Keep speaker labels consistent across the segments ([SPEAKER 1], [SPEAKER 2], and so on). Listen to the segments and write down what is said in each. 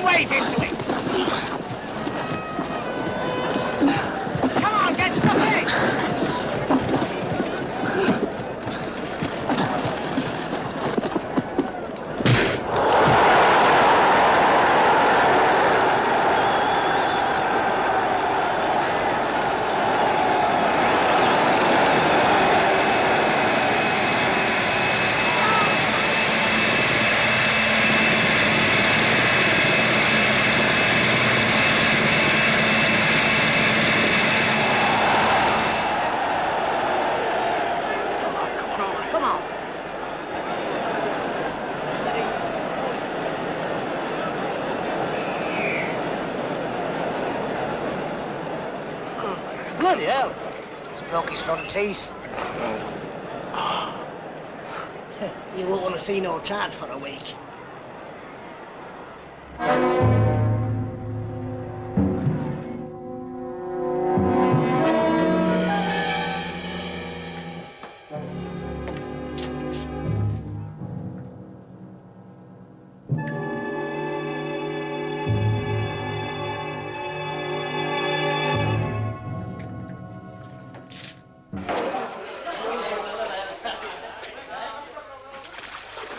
[SPEAKER 1] some weight into it. Come on, get stuck in.
[SPEAKER 2] Bloody hell.
[SPEAKER 1] He's broke his front teeth. You won't want to see no tarts for a week.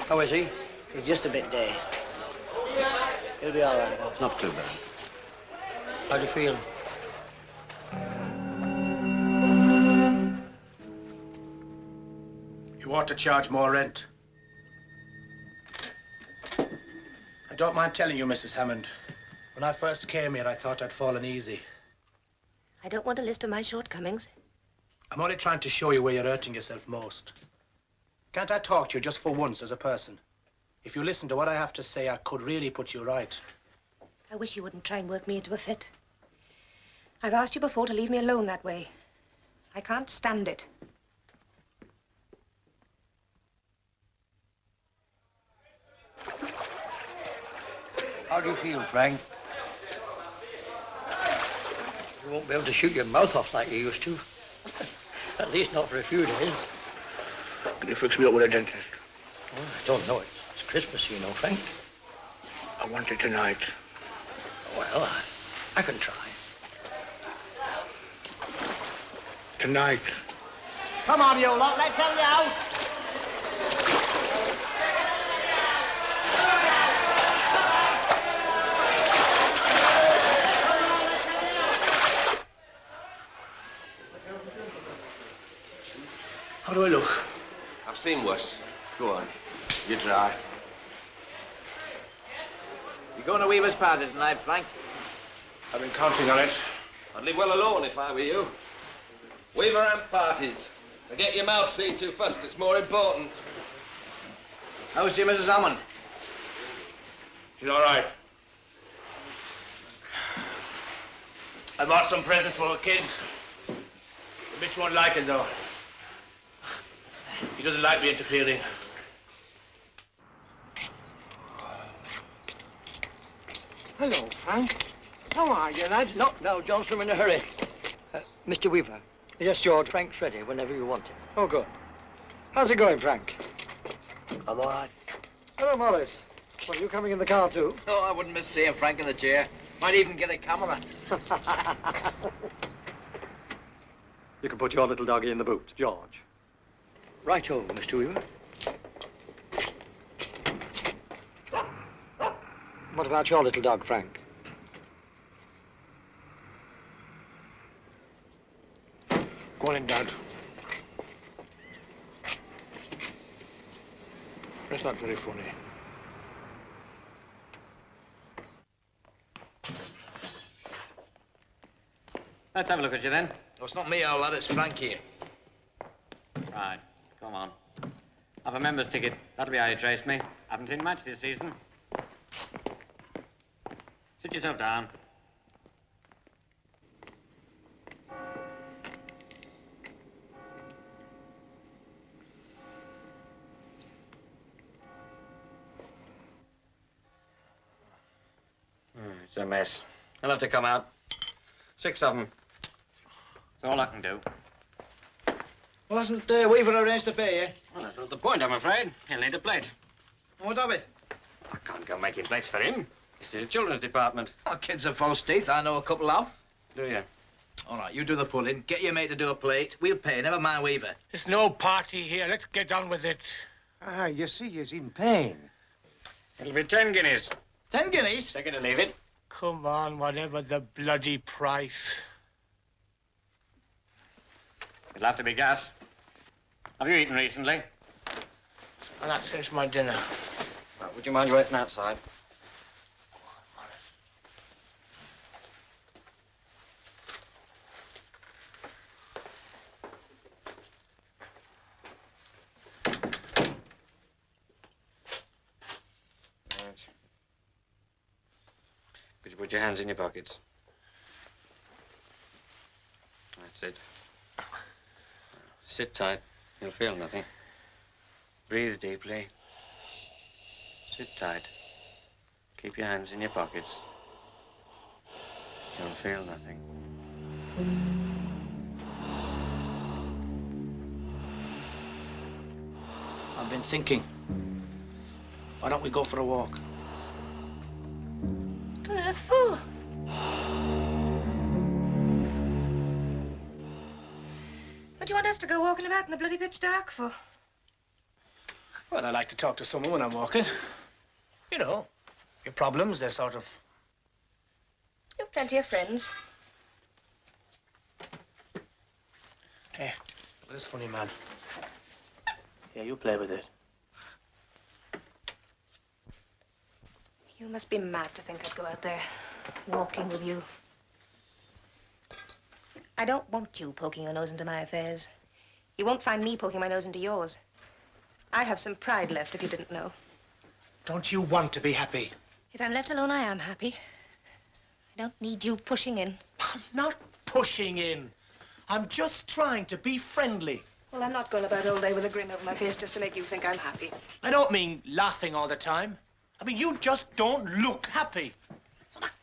[SPEAKER 2] How is he?
[SPEAKER 1] He's just a bit dazed. He'll be all right.
[SPEAKER 2] Not too bad. How do you feel?
[SPEAKER 3] You ought to charge more rent. I don't mind telling you, Mrs. Hammond, when I first came here, I thought I'd fallen easy.
[SPEAKER 4] I don't want a list of my shortcomings.
[SPEAKER 3] I'm only trying to show you where you're hurting yourself most. Can't I talk to you just for once as a person? If you listen to what I have to say, I could really put you right.
[SPEAKER 4] I wish you wouldn't try and work me into a fit. I've asked you before to leave me alone that way. I can't stand it.
[SPEAKER 2] How do you feel, Frank? You won't be able to shoot your mouth off like you used to. At least not for a few days.
[SPEAKER 3] Can you fix me up with a dentist?
[SPEAKER 2] Oh, I don't know. It's Christmas, you know, Frank.
[SPEAKER 3] I want it tonight.
[SPEAKER 2] Well, I can try.
[SPEAKER 3] Tonight.
[SPEAKER 1] Come on, you lot, let's have you out.
[SPEAKER 3] How do I look?
[SPEAKER 5] I've seen worse. Go on. You try.
[SPEAKER 6] You going to Weaver's party tonight, Frank?
[SPEAKER 3] I've been counting on it.
[SPEAKER 5] I'd leave well alone if I were you. Weaver and parties. And get your mouth seen to first. It's more important.
[SPEAKER 6] How's your Mrs. Hammond?
[SPEAKER 3] She's all right. I bought some presents for the kids. The bitch won't like it, though. He doesn't like me interfering.
[SPEAKER 1] Hello, Frank. How are you, lad?
[SPEAKER 2] No, Johnson, I'm in a hurry. Mr. Weaver.
[SPEAKER 1] Yes, George.
[SPEAKER 2] Frank's ready whenever you want him.
[SPEAKER 1] Oh, good. How's it going, Frank?
[SPEAKER 3] I'm all right.
[SPEAKER 1] Hello, Morris. Well, you coming in the car, too?
[SPEAKER 6] Oh, I wouldn't miss seeing Frank in the chair. Might even get a camera.
[SPEAKER 7] You can put your little doggy in the boot, George.
[SPEAKER 2] Right over, Mr. Weaver.
[SPEAKER 1] What about your little dog, Frank?
[SPEAKER 3] Go on in, Dad. It's not very funny.
[SPEAKER 8] Let's have a look at you then.
[SPEAKER 6] Oh, it's not me, old lad. It's Frank here.
[SPEAKER 8] Right, come on. Have a member's ticket. That'll be how you trace me. Haven't seen much this season. Sit yourself down. It's a mess. He'll have to come out. 6 of them. That's all I can do.
[SPEAKER 6] Well, hasn't Weaver arranged to pay you?
[SPEAKER 8] Well, that's not the point, I'm afraid. He'll need a plate.
[SPEAKER 6] What of it?
[SPEAKER 8] I can't go making plates for him. It's the children's department.
[SPEAKER 6] Oh, kids are false teeth. I know a couple of.
[SPEAKER 8] Do you?
[SPEAKER 6] All right, you do the pulling. Get your mate to do a plate. We'll pay. Never mind Weaver.
[SPEAKER 1] There's no party here. Let's get on with it.
[SPEAKER 9] Ah, you see, he's in pain.
[SPEAKER 8] It'll be 10 guineas.
[SPEAKER 6] 10 guineas?
[SPEAKER 8] Take it or leave it.
[SPEAKER 1] Come on, whatever the bloody price.
[SPEAKER 8] It'll have to be gas. Have you eaten recently?
[SPEAKER 1] And that's finished my dinner.
[SPEAKER 8] Well, would you mind waiting outside? Could you put your hands in your pockets? That's it. Sit tight. You'll feel nothing. Breathe deeply. Sit tight. Keep your hands in your pockets. You'll feel nothing.
[SPEAKER 3] I've been thinking. Why don't we go for a walk?
[SPEAKER 4] What on earth for? What do you want us to go walking about in the bloody pitch dark for?
[SPEAKER 3] Well, I like to talk to someone when I'm walking. You know, your problems, they're sort of...
[SPEAKER 4] You've plenty of friends.
[SPEAKER 3] Hey, look at this funny man. Yeah, you play with it.
[SPEAKER 4] You must be mad to think I'd go out there walking with you. I don't want you poking your nose into my affairs. You won't find me poking my nose into yours. I have some pride left, if you didn't know.
[SPEAKER 3] Don't you want to be happy?
[SPEAKER 4] If I'm left alone, I am happy. I don't need you pushing in.
[SPEAKER 3] I'm not pushing in. I'm just trying to be friendly.
[SPEAKER 4] Well, I'm not going about all day with a grin over my face just to make you think I'm happy.
[SPEAKER 3] I don't mean laughing all the time. I mean, you just don't look happy.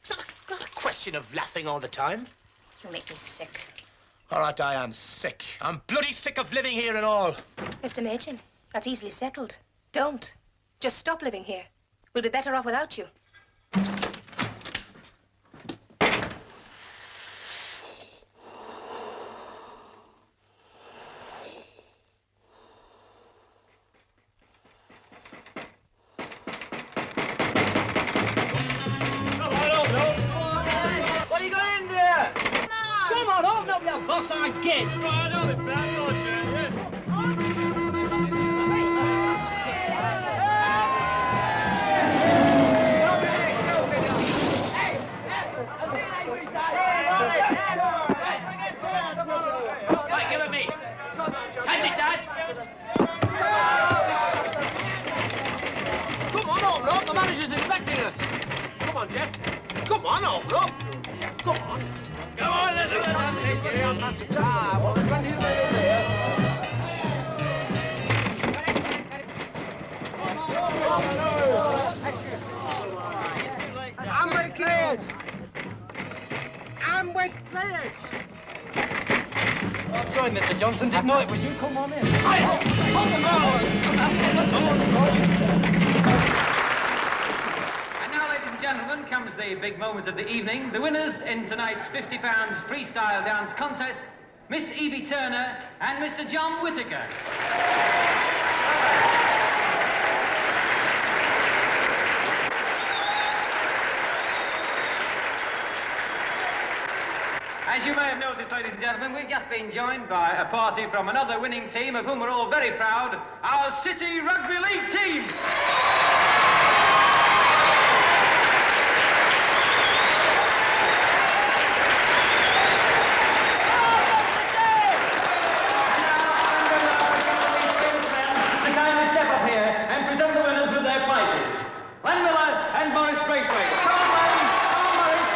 [SPEAKER 3] It's not a question of laughing all the time.
[SPEAKER 4] You make me sick.
[SPEAKER 3] All right, I am sick. I'm bloody sick of living here and all.
[SPEAKER 4] Mr. Machin, that's easily settled. Don't. Just stop living here. We'll be better off without you.
[SPEAKER 1] What you got in there? Come on, open up your boss again. Right, I'll be back,
[SPEAKER 6] Right, give it me. Catch it, Dad.
[SPEAKER 1] Come on, open up. The manager's expecting us. Come on, Jeff. Come on, open up. Come on. Come on, let's do it. I'm not too tired. What are you doing there? I'm with players. I'm with players.
[SPEAKER 6] I'm sorry, Mr. Johnson. Didn't know it was you. Come on in.
[SPEAKER 1] Hold them on.
[SPEAKER 10] And now, ladies and gentlemen, comes the big moment of the evening. The winners in tonight's £50 freestyle dance contest, Miss Evie Turner and Mr. John Whittaker. As you may have noticed, ladies and gentlemen, we've just been joined by a party from another winning team of whom we're all very proud, our City Rugby League team. To kindly step up here and present the winners with their prizes. Len Miller and Morris Braithwaite. Come on, Len. Come on, Morris.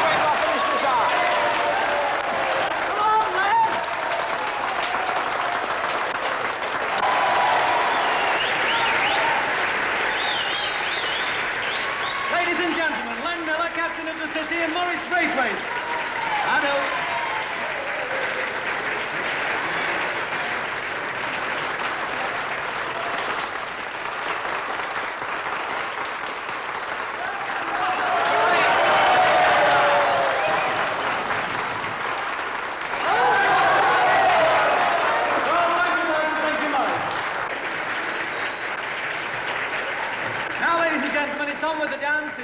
[SPEAKER 10] Wait till I finish this off. Come on, Len. Ladies and gentlemen, Len Miller, captain of the City, and Morris Braithwaite. I know.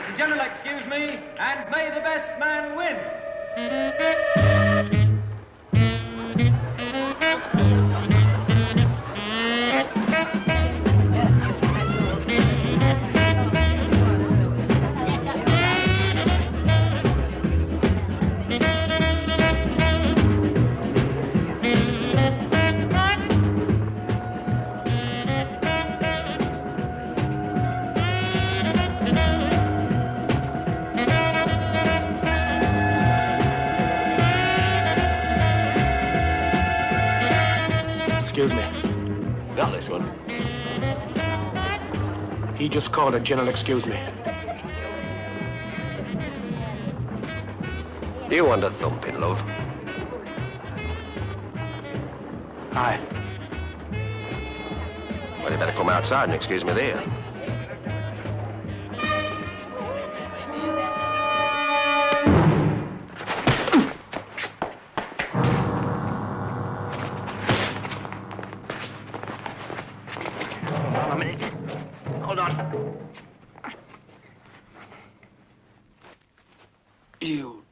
[SPEAKER 10] The General excuse me, and may the best man win.
[SPEAKER 3] Excuse me.
[SPEAKER 5] Got this one.
[SPEAKER 3] He just called a general, excuse me.
[SPEAKER 5] Do you want a thumping, love?
[SPEAKER 3] Aye.
[SPEAKER 5] Well, you better come outside and excuse me there.
[SPEAKER 3] A minute. Hold on. You.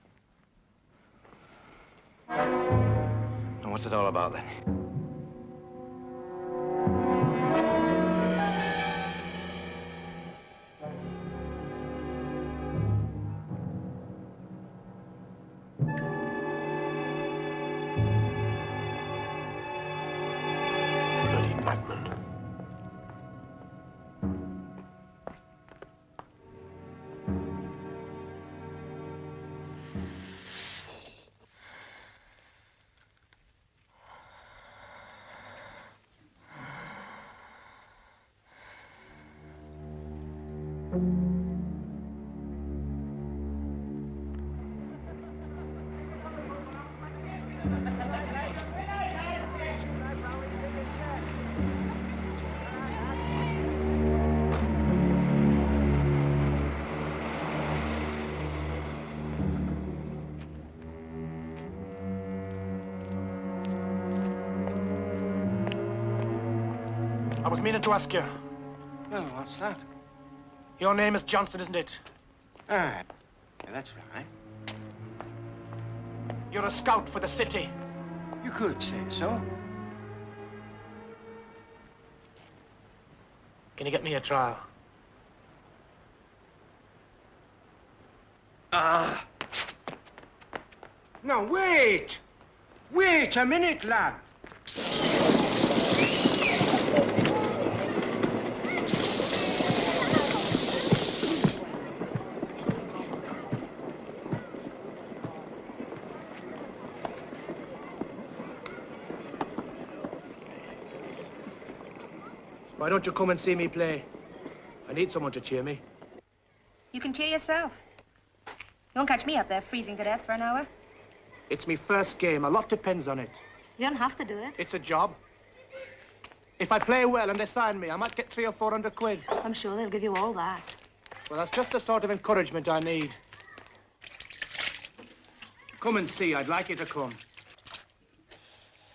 [SPEAKER 8] And what's it all about then?
[SPEAKER 3] Bloody madman. I was meaning to ask you.
[SPEAKER 9] Well, what's that?
[SPEAKER 3] Your name is Johnson, isn't it?
[SPEAKER 9] Aye. Yeah, that's right.
[SPEAKER 3] You're a scout for the city.
[SPEAKER 9] You could say so.
[SPEAKER 3] Can you get me a trial?
[SPEAKER 9] Ah. No, wait! Wait a minute, lad.
[SPEAKER 3] Why don't you come and see me play? I need someone to cheer me.
[SPEAKER 4] You can cheer yourself. You won't catch me up there freezing to death for an hour.
[SPEAKER 3] It's me first game. A lot depends on it.
[SPEAKER 4] You don't have to do it.
[SPEAKER 3] It's a job. If I play well and they sign me, I might get 300 or 400 quid.
[SPEAKER 4] I'm sure they'll give you all that.
[SPEAKER 3] Well, that's just the sort of encouragement I need. Come and see. I'd like you to come.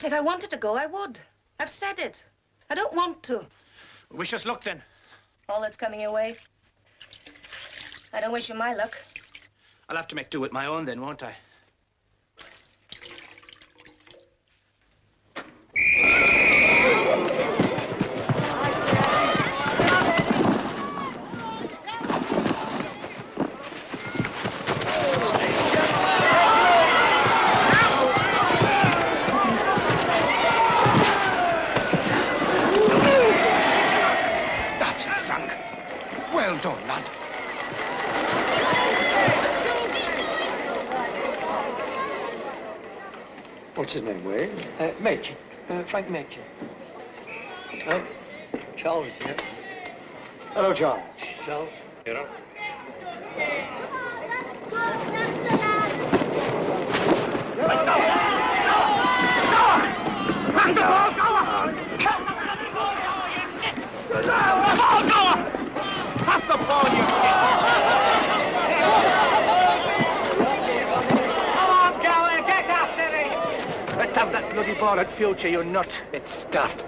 [SPEAKER 4] If I wanted to go, I would. I've said it. I don't want to.
[SPEAKER 3] Wish us luck, then.
[SPEAKER 4] All that's coming your way. I don't wish you my luck.
[SPEAKER 3] I'll have to make do with my own then, won't I?
[SPEAKER 9] Well done, lad.
[SPEAKER 2] What's his name, Wade?
[SPEAKER 6] Machin. Frank Machin.
[SPEAKER 2] Oh, Charles, yeah.
[SPEAKER 6] Hello, Charles.
[SPEAKER 2] Charles.
[SPEAKER 5] You know?
[SPEAKER 3] Pass the ball, you
[SPEAKER 10] Come on, Gower, get after it!
[SPEAKER 3] Let's have that bloody ball at future, you nut.
[SPEAKER 2] It's stuffed.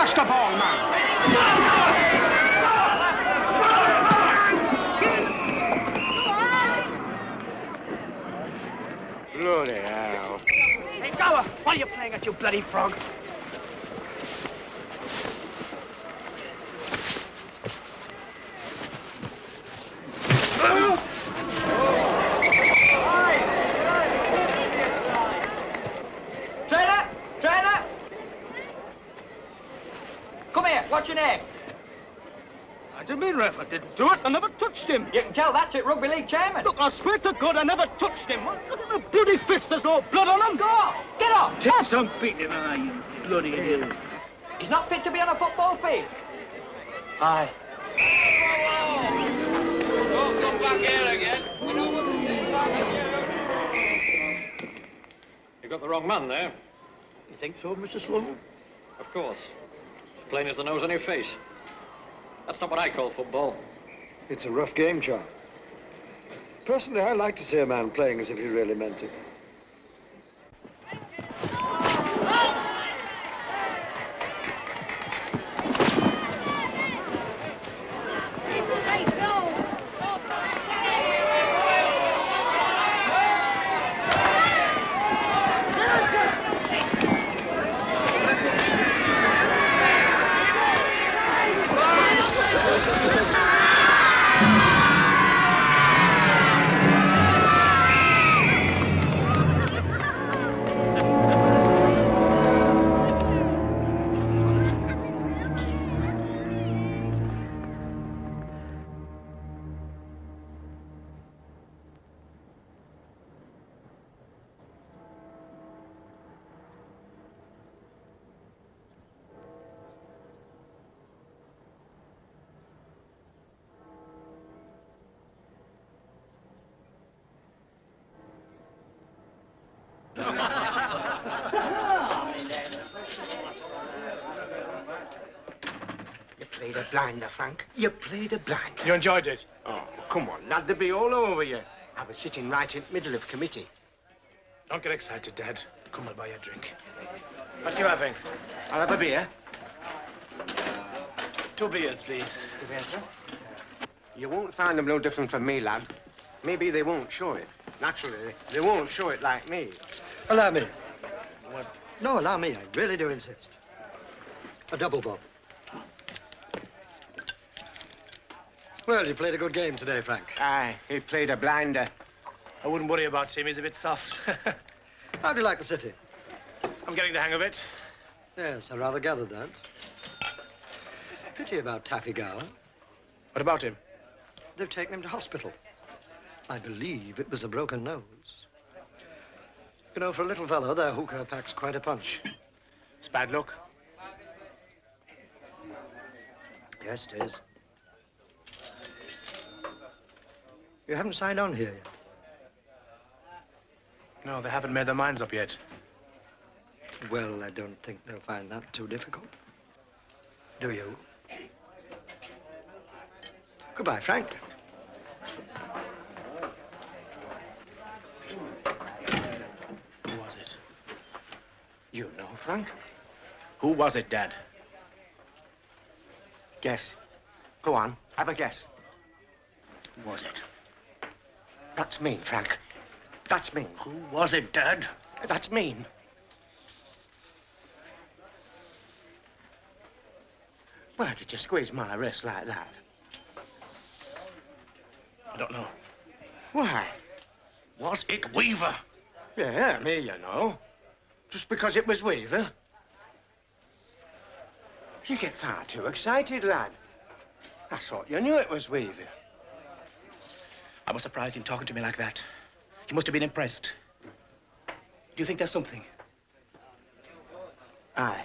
[SPEAKER 9] Pass the ball, man. Bloody hell.
[SPEAKER 6] Hey, Gower, what are you playing at, you bloody frog?
[SPEAKER 10] Trainer! Trainer! Come here, what's your name?
[SPEAKER 6] I didn't mean, Ref. I didn't do it. I never touched him.
[SPEAKER 10] You can tell that to Rugby League chairman.
[SPEAKER 6] Look, I swear to God, I never touched him. Look at the bloody fist. There's no blood on him.
[SPEAKER 10] Go! Get off!
[SPEAKER 6] Just don't beat him, you bloody idiot.
[SPEAKER 10] He's not fit to be on a football field.
[SPEAKER 6] Aye.
[SPEAKER 5] Don't come back here again. We don't want to see you back here.
[SPEAKER 7] You got the wrong man there.
[SPEAKER 2] You think so, Mr. Sloan?
[SPEAKER 7] Of course. Plain as the nose on your face. That's not what I call football.
[SPEAKER 11] It's a rough game, Charles. Personally, I like to see a man playing as if he really meant it.
[SPEAKER 9] You played a blinder, Frank. You played a blinder.
[SPEAKER 3] You enjoyed it?
[SPEAKER 9] Oh, come on, lad. They'll be all over you. I was sitting right in the middle of committee.
[SPEAKER 3] Don't get excited, Dad. Come, I'll buy you a drink. What are you having?
[SPEAKER 9] I'll have a beer.
[SPEAKER 3] 2 beers, please.
[SPEAKER 9] Good beer, sir. You won't find them no different from me, lad. Maybe they won't show it. Naturally, they won't show it like me.
[SPEAKER 2] Allow me.
[SPEAKER 3] What?
[SPEAKER 2] No, allow me. I really do insist. A double bob. Well, you played a good game today, Frank.
[SPEAKER 9] Aye, he played a blinder.
[SPEAKER 3] I wouldn't worry about him. He's a bit soft.
[SPEAKER 2] How do you like the city?
[SPEAKER 3] I'm getting the hang of it.
[SPEAKER 2] Yes, I rather gathered that. Pity about Taffy Gower.
[SPEAKER 3] What about him?
[SPEAKER 2] They've taken him to hospital. I believe it was a broken nose. You know, for a little fellow, their hooker packs quite a punch.
[SPEAKER 3] It's bad luck.
[SPEAKER 2] Yes, it is. You haven't signed on here yet.
[SPEAKER 3] No, they haven't made their minds up yet.
[SPEAKER 2] Well, I don't think they'll find that too difficult. Do you? Goodbye, Frank.
[SPEAKER 3] Who was it?
[SPEAKER 9] You know, Frank?
[SPEAKER 3] Who was it, Dad?
[SPEAKER 9] Guess. Go on, have a guess.
[SPEAKER 3] Who was it?
[SPEAKER 9] That's mean, Frank. That's mean.
[SPEAKER 3] Who was it, Dad?
[SPEAKER 9] That's mean. Why did you squeeze my wrist like that?
[SPEAKER 3] I don't know.
[SPEAKER 9] Why?
[SPEAKER 3] Was it Weaver?
[SPEAKER 9] Yeah, me, you know. Just because it was Weaver. You get far too excited, lad. I thought you knew it was Weaver.
[SPEAKER 3] I was surprised him talking to me like that. He must have been impressed. Do you think there's something?
[SPEAKER 9] Aye.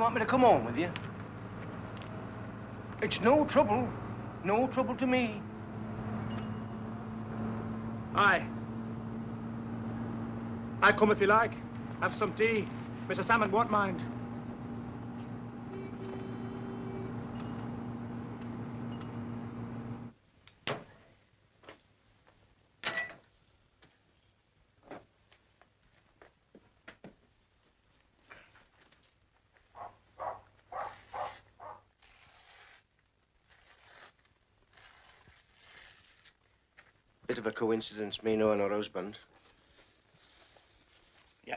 [SPEAKER 9] want me to come home with you? It's no trouble. No trouble to me.
[SPEAKER 3] Aye. I come if you like. Have some tea. Mrs. Hammond won't mind.
[SPEAKER 9] Bit of a coincidence, me knowing her husband.
[SPEAKER 3] Yeah.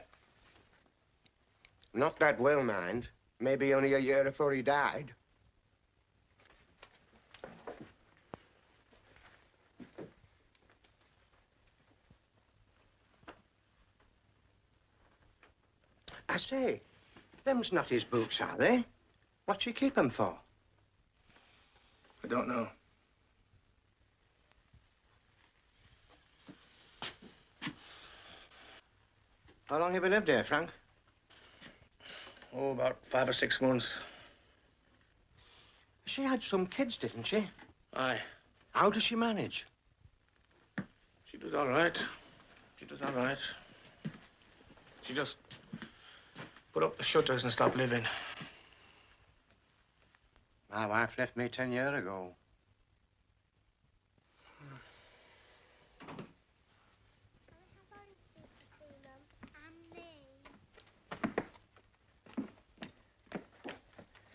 [SPEAKER 9] Not that well, mind. Maybe only a year before he died. I say, them's not his boots, are they? What's she keep 'em for?
[SPEAKER 3] I don't know.
[SPEAKER 9] How long have you lived here, Frank?
[SPEAKER 3] Oh, about 5 or 6 months.
[SPEAKER 9] She had some kids, didn't she?
[SPEAKER 3] Aye.
[SPEAKER 9] How does she manage?
[SPEAKER 3] She does all right. She does all right. She just put up the shutters and stop living.
[SPEAKER 9] My wife left me 10 years ago.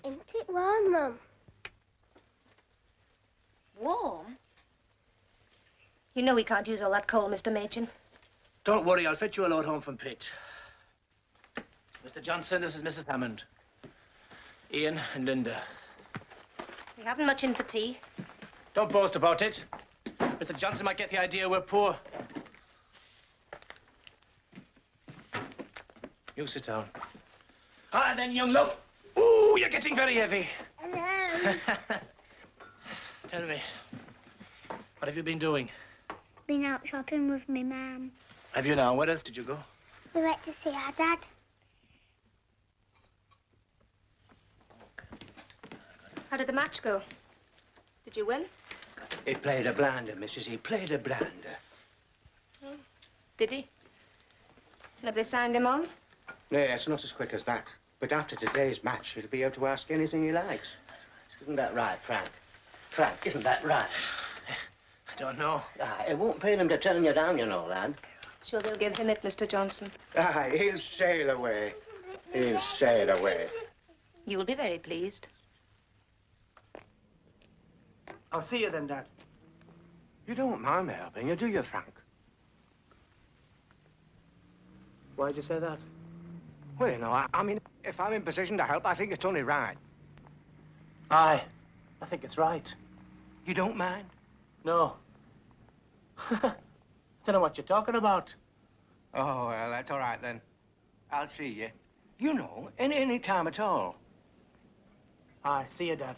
[SPEAKER 12] Isn't it warm, Mum?
[SPEAKER 4] Warm? You know we can't use all that coal, Mr. Machin.
[SPEAKER 3] Don't worry, I'll fetch you a load home from Pitt. Mr. Johnson, this is Mrs. Hammond. Ian and Linda.
[SPEAKER 4] We haven't much in for tea.
[SPEAKER 3] Don't boast about it. Mr. Johnson might get the idea we're poor. You sit down. Ah, then, young love. Ooh, you're getting very heavy.
[SPEAKER 12] Hello.
[SPEAKER 3] Tell me, what have you been doing?
[SPEAKER 12] Been out shopping with me, Mum.
[SPEAKER 3] Have you now? Where else did you go?
[SPEAKER 12] We went to see our Dad.
[SPEAKER 4] How did the match go? Did you win?
[SPEAKER 9] He played a blinder, Mrs. He played a blinder.
[SPEAKER 4] Oh. Did he? Have they signed him on?
[SPEAKER 9] No, it's not as quick as that. But after today's match, he'll be able to ask anything he likes. Isn't that right, Frank? Frank, isn't that right?
[SPEAKER 3] I don't know.
[SPEAKER 9] It won't pay them to turn you down, you know, lad.
[SPEAKER 4] Sure they'll give him it, Mr. Johnson.
[SPEAKER 9] He'll sail away. He'll sail away.
[SPEAKER 4] You'll be very pleased.
[SPEAKER 3] I'll see you then, Dad.
[SPEAKER 9] You don't mind me helping you, do you, Frank?
[SPEAKER 3] Why'd you say that?
[SPEAKER 9] Well, you know, I mean, if I'm in position to help, I think it's only right.
[SPEAKER 3] Aye. I think it's right.
[SPEAKER 9] You don't mind?
[SPEAKER 3] No. Don't know what you're talking about.
[SPEAKER 9] Oh, well, that's all right, then. I'll see you. You know, any time at all.
[SPEAKER 3] Aye, see you, Dad.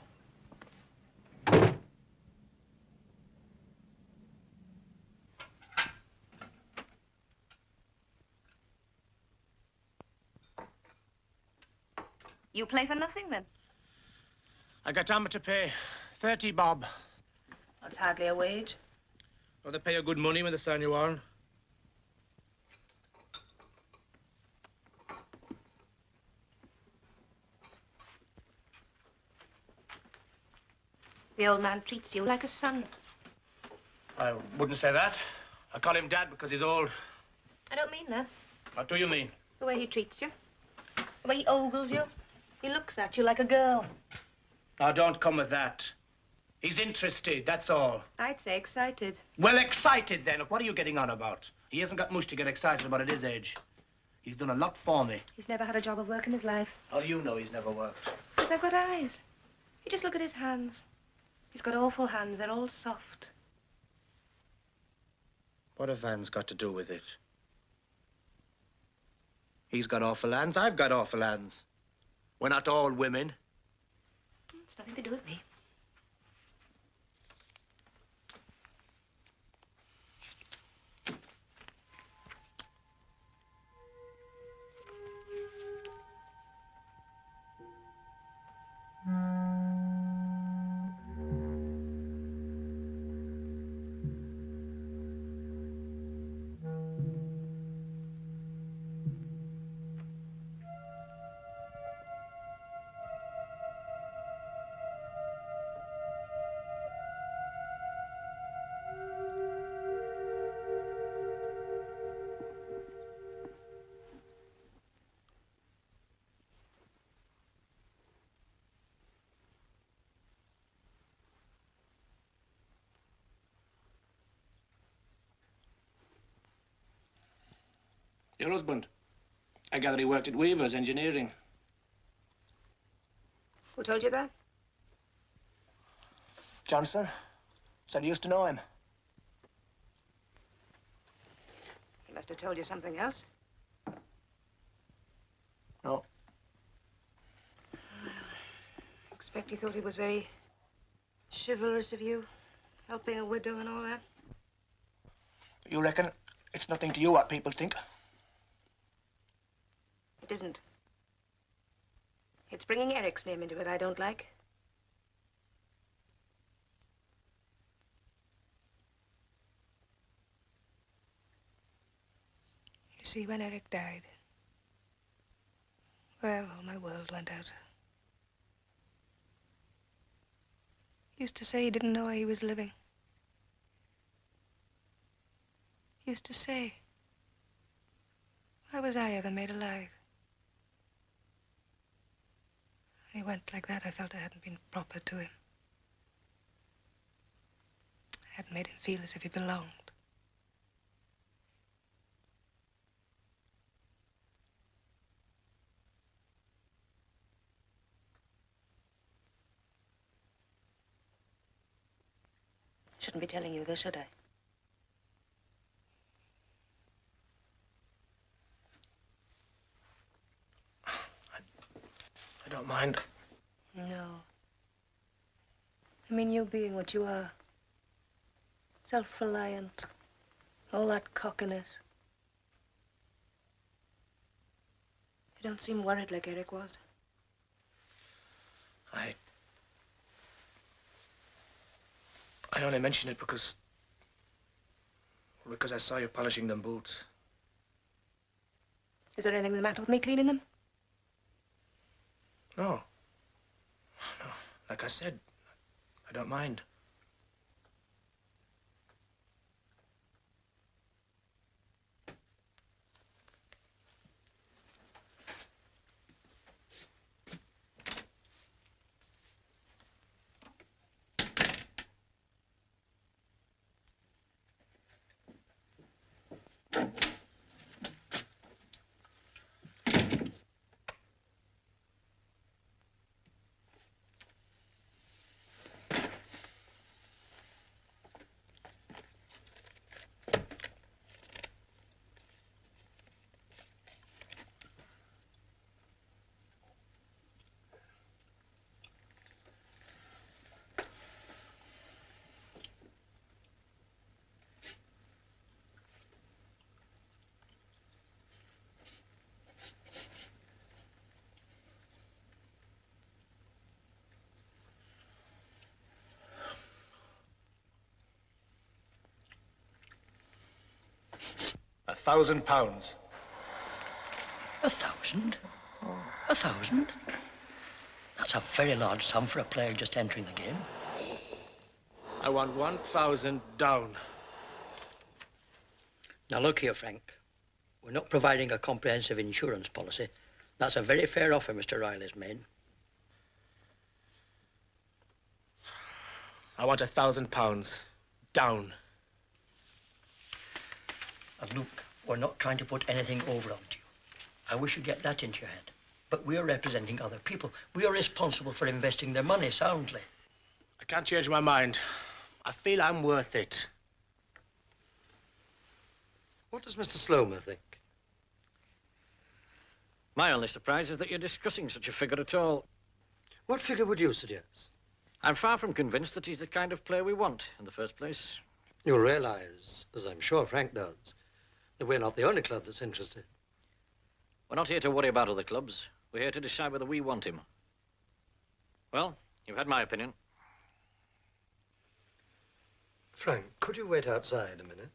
[SPEAKER 4] You play for nothing, then?
[SPEAKER 3] I got amateur pay. 30 bob.
[SPEAKER 4] That's hardly a wage.
[SPEAKER 3] Well, they pay you good money when they sign you on.
[SPEAKER 4] The old man treats you like a son.
[SPEAKER 3] I wouldn't say that. I call him Dad because he's old.
[SPEAKER 4] I don't mean that.
[SPEAKER 3] What do you mean?
[SPEAKER 4] The way he treats you. The way he ogles you. He looks at you like a girl.
[SPEAKER 3] Now, don't come with that. He's interested, that's all.
[SPEAKER 4] I'd say excited.
[SPEAKER 3] Well, excited, then. What are you getting on about? He hasn't got much to get excited about at his age. He's done a lot for me.
[SPEAKER 4] He's never had a job of work in his life.
[SPEAKER 3] How do you know he's never worked?
[SPEAKER 4] Because I've got eyes. You just look at his hands. He's got awful hands. They're all soft.
[SPEAKER 3] What have hands got to do with it? He's got awful hands. I've got awful hands. We're not all women.
[SPEAKER 4] It's nothing to do with me.
[SPEAKER 3] Your husband. I gather he worked at Weaver's Engineering.
[SPEAKER 4] Who told you that?
[SPEAKER 3] Chancellor said he used to know him.
[SPEAKER 4] He must have told you something else.
[SPEAKER 3] No.
[SPEAKER 4] I expect he thought he was very chivalrous of you, helping a widow and all that.
[SPEAKER 3] You reckon it's nothing to you what people think?
[SPEAKER 4] It isn't. It's bringing Eric's name into it I don't like. You see, when Eric died, well, all my world went out. He used to say he didn't know why he was living. He used to say, why was I ever made alive? When he went like that, I felt I hadn't been proper to him. I hadn't made him feel as if he belonged. Shouldn't be telling you this, should I?
[SPEAKER 3] I don't mind.
[SPEAKER 4] No. I mean, you being what you are. Self-reliant. All that cockiness. You don't seem worried like Eric was.
[SPEAKER 3] I only mention it because I saw you polishing them boots.
[SPEAKER 4] Is there anything the matter with me cleaning them?
[SPEAKER 3] No. No. Like I said, I don't mind. £1,000.
[SPEAKER 2] 1,000? 1,000? That's a very large sum for a player just entering the game.
[SPEAKER 3] I want 1,000 down.
[SPEAKER 2] Now look here, Frank. We're not providing a comprehensive insurance policy. That's a very fair offer Mr. Riley's made.
[SPEAKER 3] I want £1,000 down.
[SPEAKER 2] And look, we're not trying to put anything over onto you. I wish you get that into your head. But we are representing other people. We are responsible for investing their money soundly.
[SPEAKER 3] I can't change my mind. I feel I'm worth it.
[SPEAKER 2] What does Mr. Slomer think?
[SPEAKER 7] My only surprise is that you're discussing such a figure at all.
[SPEAKER 2] What figure would you suggest?
[SPEAKER 7] I'm far from convinced that he's the kind of player we want in the first place.
[SPEAKER 2] You'll realize, as I'm sure Frank does, that we're not the only club that's interested.
[SPEAKER 7] We're not here to worry about other clubs. We're here to decide whether we want him. Well, you've had my opinion.
[SPEAKER 2] Frank, could you wait outside a minute?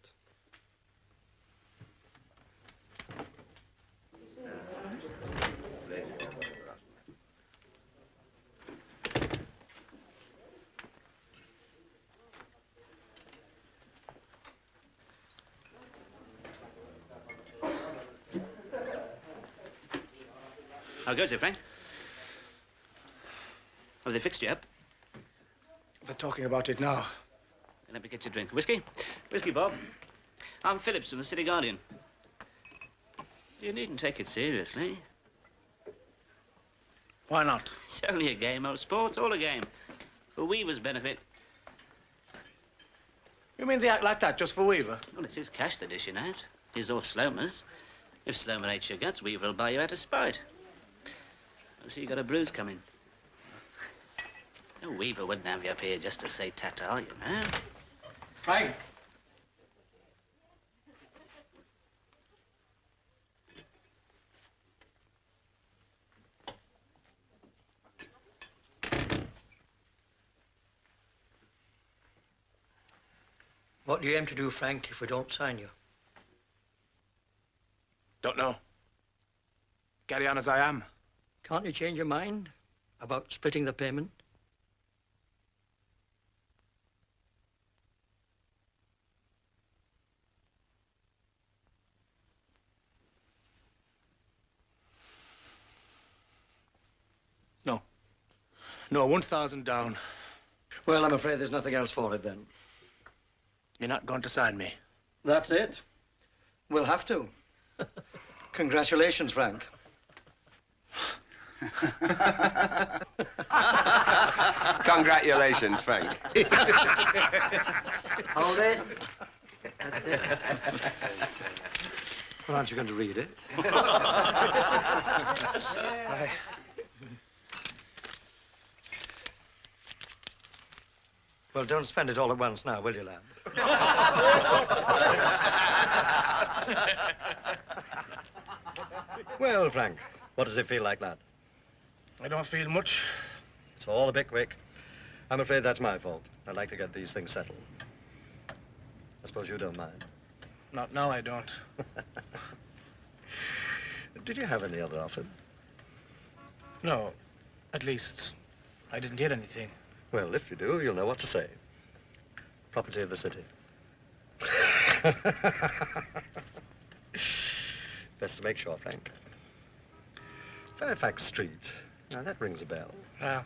[SPEAKER 13] How goes it, Frank? Have they fixed you up?
[SPEAKER 3] They're talking about it now.
[SPEAKER 13] Let me get you a drink. Whiskey? Whiskey, Bob. I'm Phillips from the City Guardian. You needn't take it seriously.
[SPEAKER 3] Why not?
[SPEAKER 13] It's only a game of sport, all a game. For Weaver's benefit.
[SPEAKER 3] You mean they act like that just for Weaver?
[SPEAKER 13] Well, it's his cash they're dishing out. His or Slomer's. If Slomer hates your guts, Weaver will buy you out of spite. I see you got a bruise coming. No, Weaver wouldn't have you up here just to say ta-ta, you know.
[SPEAKER 3] Frank.
[SPEAKER 2] What do you aim to do, Frank, if we don't sign you?
[SPEAKER 3] Don't know. Carry on as I am.
[SPEAKER 2] Can't you change your mind about splitting the payment?
[SPEAKER 3] No. No, 1,000 down.
[SPEAKER 6] Well, I'm afraid there's nothing else for it then.
[SPEAKER 3] You're not going to sign me?
[SPEAKER 6] That's it. We'll have to. Congratulations, Frank.
[SPEAKER 9] Congratulations, Frank.
[SPEAKER 2] Hold it. That's it.
[SPEAKER 11] Well, aren't you going to read it?
[SPEAKER 6] Well, don't spend it all at once now, will you, lad? Well, Frank, what does it feel like, lad?
[SPEAKER 3] I don't feel much.
[SPEAKER 6] It's all a bit quick. I'm afraid that's my fault. I'd like to get these things settled. I suppose you don't mind.
[SPEAKER 3] Not now, I don't.
[SPEAKER 6] Did you have any other offer?
[SPEAKER 3] No. At least, I didn't hear anything.
[SPEAKER 6] Well, if you do, you'll know what to say. Property of the city. Best to make sure, Frank. Fairfax Street. Now, that rings a bell.
[SPEAKER 3] Yeah. A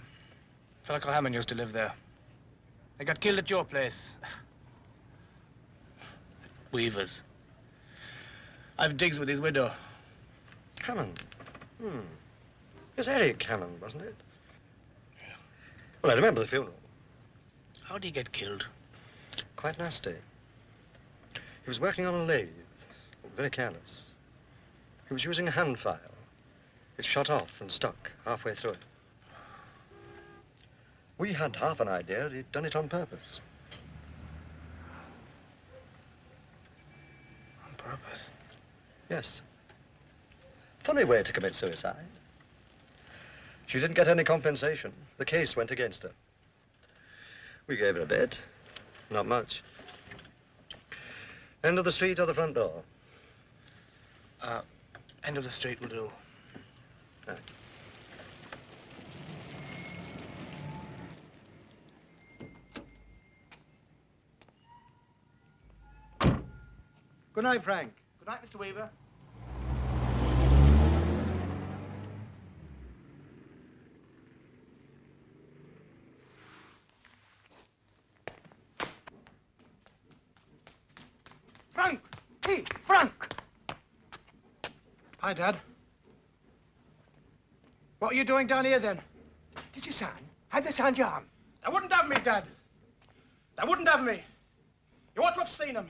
[SPEAKER 3] fella called Hammond used to live there. They got killed at your place. Weaver's. I've digs with his widow.
[SPEAKER 6] Hammond? It was Eric Hammond, wasn't it? Yeah. Well, I remember the funeral.
[SPEAKER 3] How did he get killed?
[SPEAKER 6] Quite nasty. He was working on a lathe. Very careless. He was using a hand file. It shot off and stuck halfway through it. We had half an idea he'd done it on purpose.
[SPEAKER 3] On purpose?
[SPEAKER 6] Yes. Funny way to commit suicide. She didn't get any compensation. The case went against her. We gave her a bit. Not much. End of the street or the front door?
[SPEAKER 3] End of the street will do.
[SPEAKER 6] Right. Good night, Frank.
[SPEAKER 3] Good night, Mr. Weaver. Frank! Hey, Frank! Hi, Dad. What are you doing down here, then? Did you sign? How'd they signed you on? They wouldn't have me, Dad. They wouldn't have me. You ought to have seen them.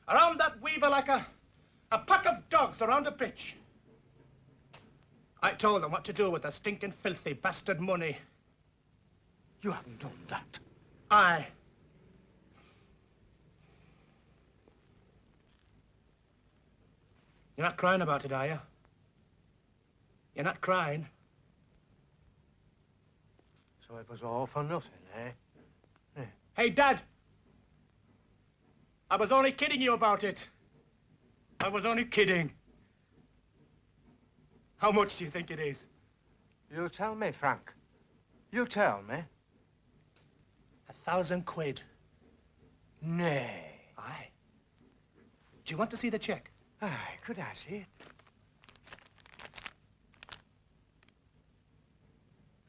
[SPEAKER 3] Around that Weaver like a pack of dogs around a pitch. I told them what to do with the stinking, filthy bastard money. You haven't done that. Aye. You're not crying about it, are you? You're not crying?
[SPEAKER 9] So it was all for nothing, eh?
[SPEAKER 3] Hey, Dad! I was only kidding you about it. I was only kidding. How much do you think it is?
[SPEAKER 9] You tell me, Frank. You tell me.
[SPEAKER 3] 1,000 quid.
[SPEAKER 9] Nay.
[SPEAKER 3] Aye. Do you want to see the check?
[SPEAKER 9] Aye, could I see it?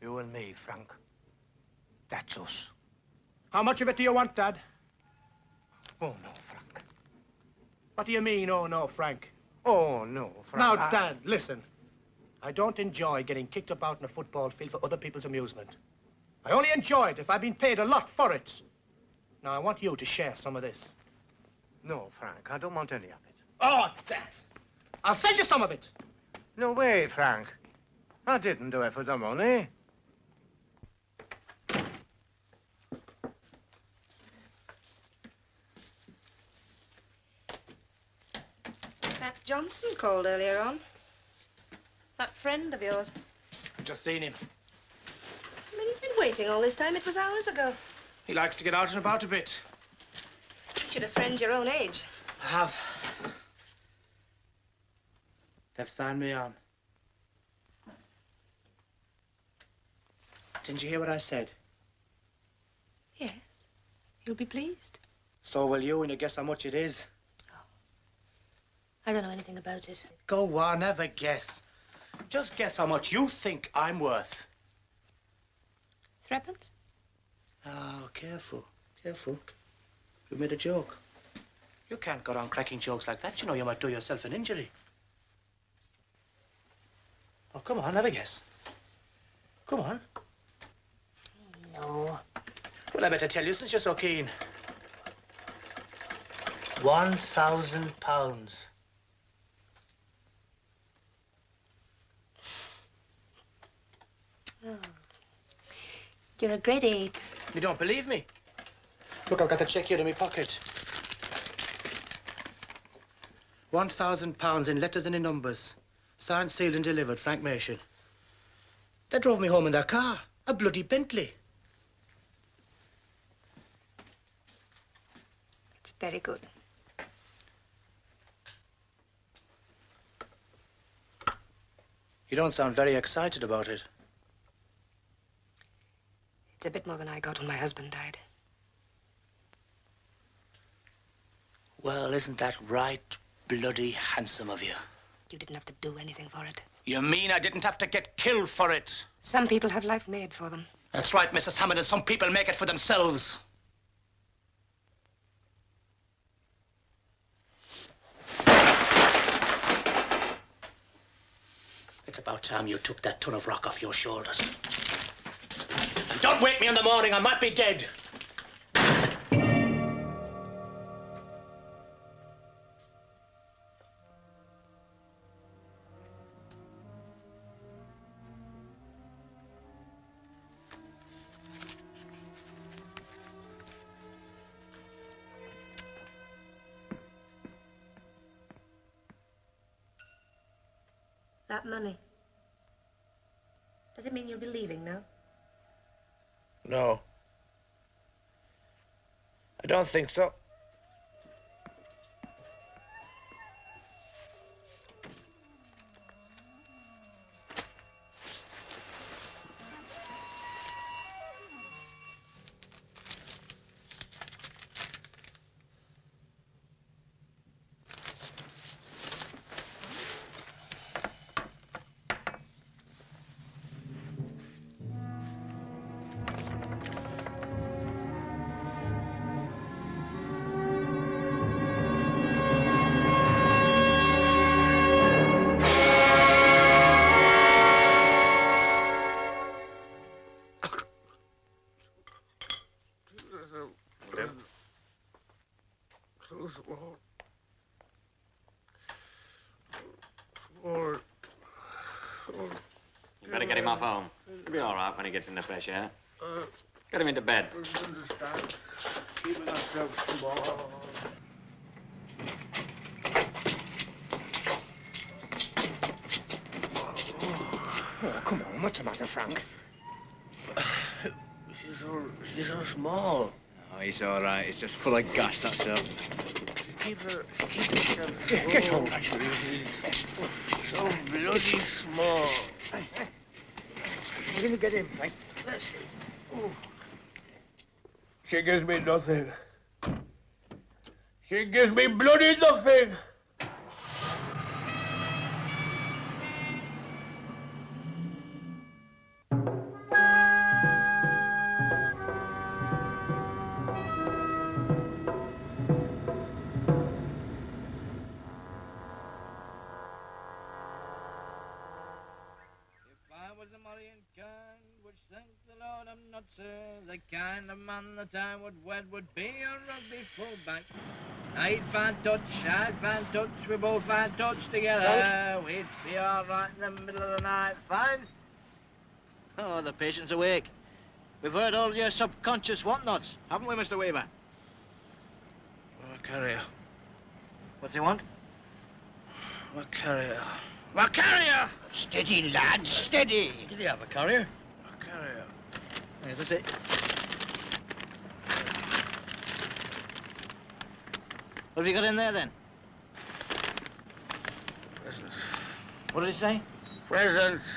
[SPEAKER 9] You and me, Frank. That's us.
[SPEAKER 3] How much of it do you want, Dad?
[SPEAKER 9] Oh, no, Frank.
[SPEAKER 3] What do you mean, oh, no, Frank?
[SPEAKER 9] Oh, no,
[SPEAKER 3] Now,
[SPEAKER 9] Frank.
[SPEAKER 3] Dad, listen. I don't enjoy getting kicked about in a football field for other people's amusement. I only enjoy it if I've been paid a lot for it. Now, I want you to share some of this.
[SPEAKER 9] No, Frank, I don't want any of it.
[SPEAKER 3] Oh, Dad. I'll send you some of it.
[SPEAKER 9] No, wait, Frank. I didn't do it for the money.
[SPEAKER 4] Pat Johnson called earlier on. That friend of yours.
[SPEAKER 3] Just seen him.
[SPEAKER 4] I mean, he's been waiting all this time. It was hours ago.
[SPEAKER 3] He likes to get out and about a bit.
[SPEAKER 4] You should have friends your own age.
[SPEAKER 3] I have. They've signed me on. Didn't you hear what I said?
[SPEAKER 4] Yes. You'll be pleased.
[SPEAKER 3] So will you, and you guess how much it is?
[SPEAKER 4] I don't know anything about it.
[SPEAKER 3] Go on, have a guess. Just guess how much you think I'm worth.
[SPEAKER 4] Threepence?
[SPEAKER 3] Oh, careful, careful. You made a joke. You can't go on cracking jokes like that. You know you might do yourself an injury. Oh, come on, have a guess. Come on.
[SPEAKER 4] No.
[SPEAKER 3] Well, I better tell you since you're so keen. £1,000.
[SPEAKER 4] Oh. You're a great ape.
[SPEAKER 3] You don't believe me? Look, I've got the cheque here in my pocket. £1,000 in letters and in numbers. Signed, sealed and delivered, Frank Mason. They drove me home in their car. A bloody Bentley.
[SPEAKER 4] It's very good.
[SPEAKER 3] You don't sound very excited about it.
[SPEAKER 4] It's a bit more than I got when my husband died.
[SPEAKER 3] Well, isn't that right bloody handsome of you?
[SPEAKER 4] You didn't have to do anything for it.
[SPEAKER 3] You mean I didn't have to get killed for it?
[SPEAKER 4] Some people have life made for them.
[SPEAKER 3] That's right, Mrs. Hammond, and some people make it for themselves. It's about time you took that ton of rock off your shoulders. And don't wake me in the morning, I might be dead.
[SPEAKER 4] That money. Does it mean you'll be leaving now?
[SPEAKER 3] No. I don't think so.
[SPEAKER 7] You better get him off home. He'll be all right when he gets in the fresh air. Get him into bed.
[SPEAKER 9] Keeping ourselves small. Oh, come on, what's the matter, Frank?
[SPEAKER 8] She's so small. Oh, he's all right. It's just full of gas, that's all.
[SPEAKER 9] Keep yourself
[SPEAKER 3] Get home.
[SPEAKER 8] So bloody small.
[SPEAKER 3] We're gonna get in, Frank.
[SPEAKER 9] She gives me nothing. She gives me bloody nothing.
[SPEAKER 10] I'm not, sir, the kind of man that I would wed would be a rugby fullback. I'd find touch, we both find touch together. We'd be all right in the middle of the night, fine. Oh, the patient's awake. We've heard all your subconscious whatnots, haven't we, Mr. Weaver? Carrier. What's he want? A carrier. A carrier! Steady, lad, steady.
[SPEAKER 2] Did he have a carrier?
[SPEAKER 10] A carrier. Yes, that's it. What have you got in there, then?
[SPEAKER 3] Presents.
[SPEAKER 10] What did he say?
[SPEAKER 3] Presents.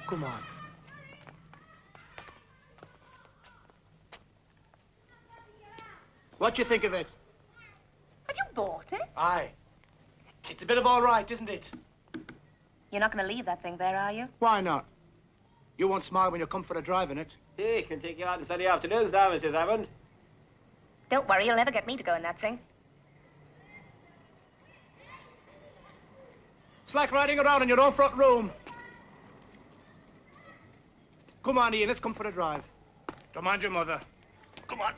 [SPEAKER 3] Come on. What do you think of it?
[SPEAKER 4] Have you bought it?
[SPEAKER 3] Aye. It's a bit of all right, isn't it?
[SPEAKER 4] You're not going to leave that thing there, are you?
[SPEAKER 3] Why not? You won't smile when you come for a drive in it.
[SPEAKER 10] He can take you out on Sunday afternoons now, Mrs. Hammond.
[SPEAKER 4] Don't worry, you'll never get me to go in that thing.
[SPEAKER 3] It's like riding around in your own front room. Come on, Ian, let's come for a drive. Don't mind your mother. Come on.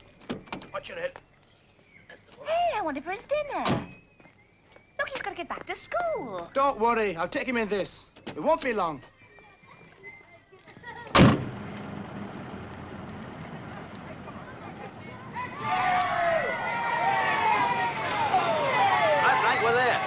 [SPEAKER 3] Watch your head.
[SPEAKER 4] Hey, I wonder for his dinner. Look, he's got to get back to school.
[SPEAKER 3] Don't worry, I'll take him in this. It won't be long.
[SPEAKER 10] Right, Frank, we're there.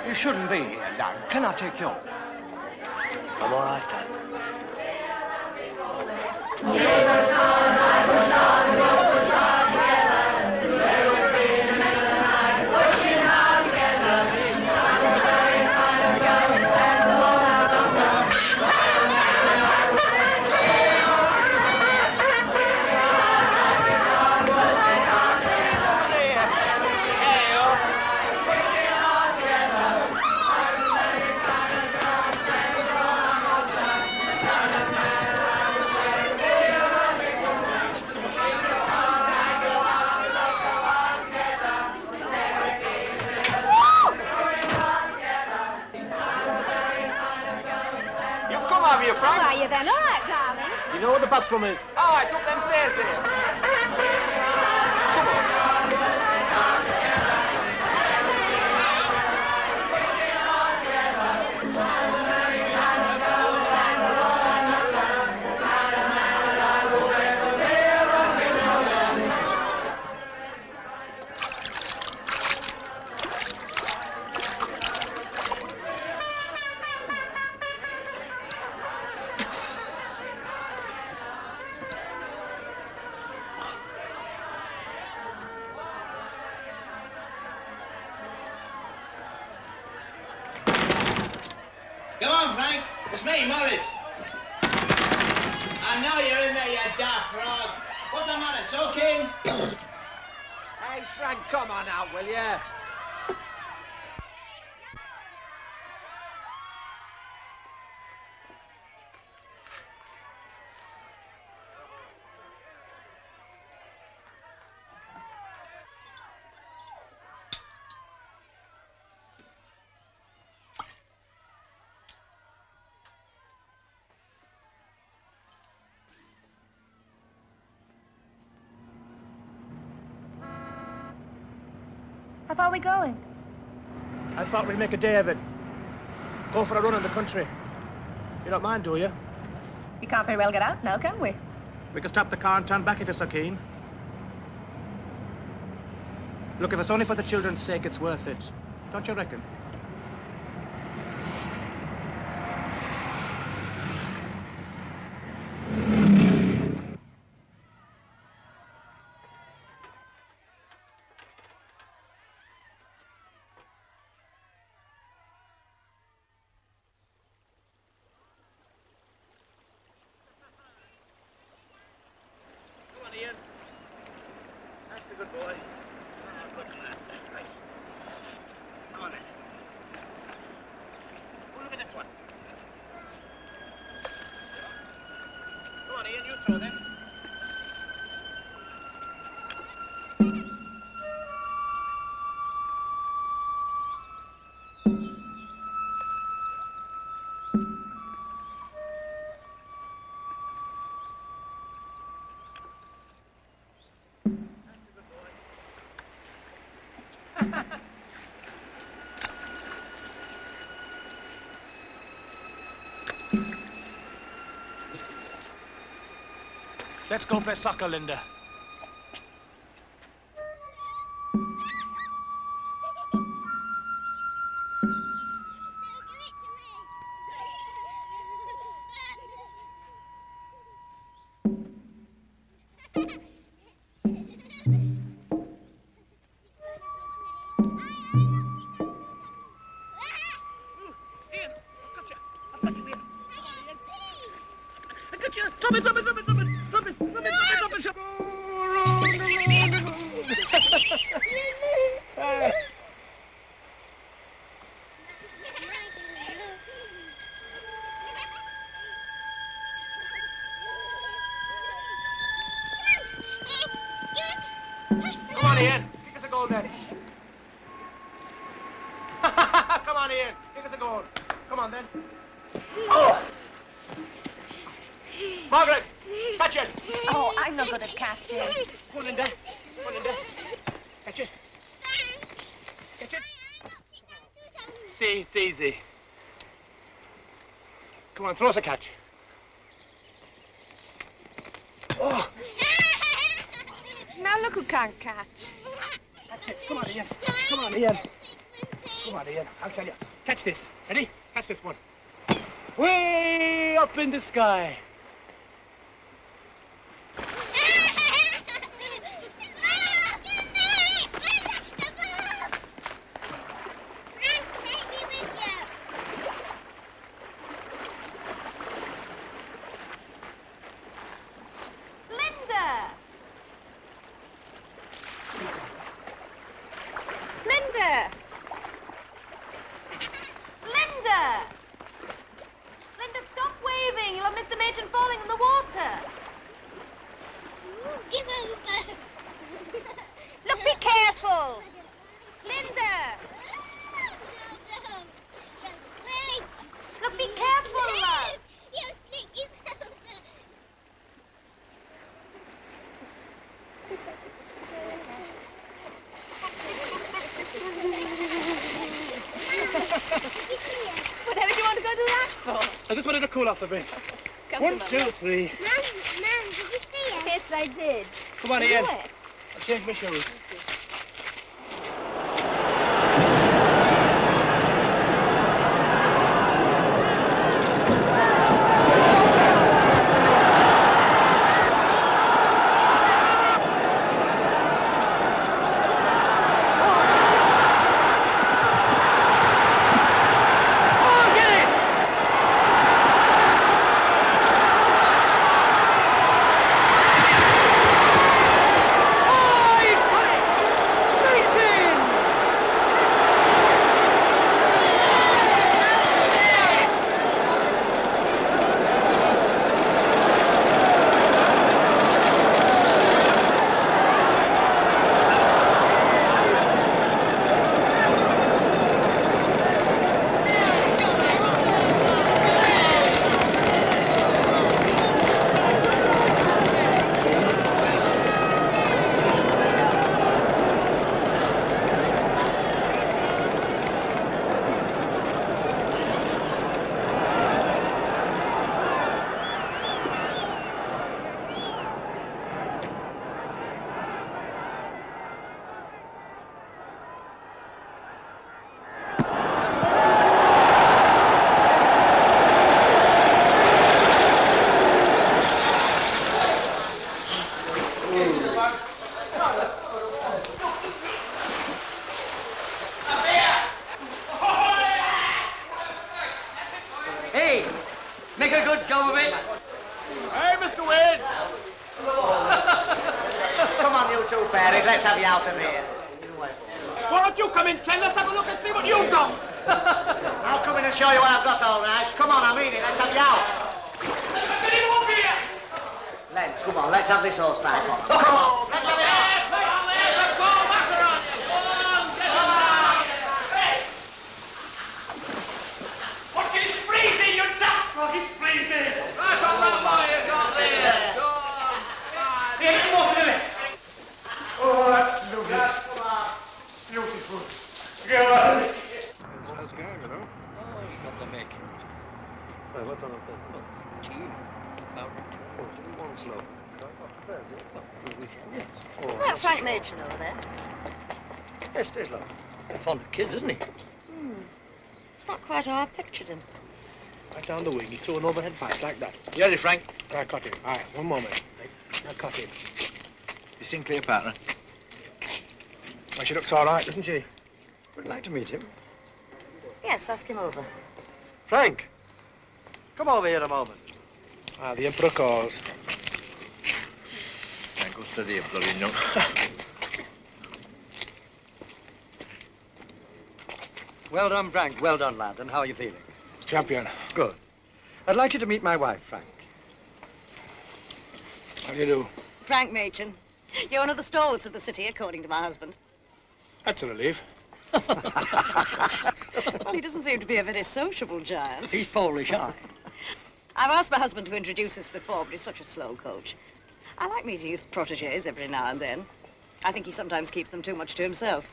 [SPEAKER 14] You shouldn't be here, Dad. Can I take you?
[SPEAKER 2] I'm all right, Dad.
[SPEAKER 4] How are you then? All right, darling.
[SPEAKER 3] You know where the bathroom is?
[SPEAKER 1] Oh, it's up them stairs there.
[SPEAKER 10] Come on, Frank. It's me, Morris. I know you're in there, you daft frog. What's the matter, soaking?
[SPEAKER 1] Hey, Frank, come on out, will ya?
[SPEAKER 4] How far are we going?
[SPEAKER 3] I thought we'd make a day of it. Go for a run in the country. You don't mind, do you?
[SPEAKER 4] We can't very well get out now, can we?
[SPEAKER 3] We can stop the car and turn back if you're so keen. Look, if it's only for the children's sake, it's worth it. Don't you reckon? Let's go play soccer, Linda. Come on, Ian. Kick us a goal then. Come on, Ian. Kick us a goal. Come on then. Oh! Margaret, catch it.
[SPEAKER 4] Oh, I'm not good at catching.
[SPEAKER 3] Come on, Linda. Come on, Linda. Catch it. Catch it. See, it's easy. Come on, throw us a catch. Oh!
[SPEAKER 4] Now look who can't catch.
[SPEAKER 3] Catch it. Come on, Ian. Come on, Ian. Come on, Ian. I'll tell you. Catch this. Ready? Catch this one. Way up in the sky. I just wanted to cool off a bit. One, two, three.
[SPEAKER 12] Mum, did you see it?
[SPEAKER 4] Yes, I did.
[SPEAKER 3] Come on, Ian. I'll change my shoes.
[SPEAKER 1] go with it.
[SPEAKER 3] Hey, Mr. Wade!
[SPEAKER 14] Come on, you two fairies, let's have you out of here.
[SPEAKER 3] Why don't you come in, Ken? Let's have a look and see what you've done.
[SPEAKER 14] I'll come in and show you what I've got, all right. Come on, I mean it, let's have you out.
[SPEAKER 3] Get him up here!
[SPEAKER 14] Len, come on, let's have this horse back on. Come on, let's have it out.
[SPEAKER 3] It's freezing, you nuts! It's freezing! Right on that fire, got there! Here, come on, Billy! Oh, that's lovely. Come on. Beautiful. Go on.
[SPEAKER 6] Nice game, you know.
[SPEAKER 2] Oh, you got the make.
[SPEAKER 6] Well, what's on the first?
[SPEAKER 2] Tea. About
[SPEAKER 6] One slow.
[SPEAKER 15] Isn't that Frank Machin over there?
[SPEAKER 2] Yes, it is, love. He's fond of kids, isn't he?
[SPEAKER 15] It's not quite how I pictured him.
[SPEAKER 3] Right down the wing, he threw an overhead pass like that.
[SPEAKER 7] You ready, Frank?
[SPEAKER 3] I caught him. All right, one moment. I caught him.
[SPEAKER 7] You seen Cleopatra?
[SPEAKER 3] Well, she looks all right, doesn't she?
[SPEAKER 6] Would you like to meet him?
[SPEAKER 15] Yes, ask him over.
[SPEAKER 6] Frank, come over here a moment.
[SPEAKER 3] Ah, the Emperor calls.
[SPEAKER 7] Frank, go steady your bloody nut.
[SPEAKER 6] Well done, Frank. Well done, lad. And how are you feeling?
[SPEAKER 3] Champion.
[SPEAKER 6] Good. I'd like you to meet my wife, Frank.
[SPEAKER 3] How do you do?
[SPEAKER 15] Frank Machin. You're one of the stalwarts of the city, according to my husband.
[SPEAKER 3] That's a relief.
[SPEAKER 15] Well, he doesn't seem to be a very sociable giant.
[SPEAKER 2] He's poorly shy.
[SPEAKER 15] I've asked my husband to introduce us before, but he's such a slow coach. I like meeting youth protégés every now and then. I think he sometimes keeps them too much to himself.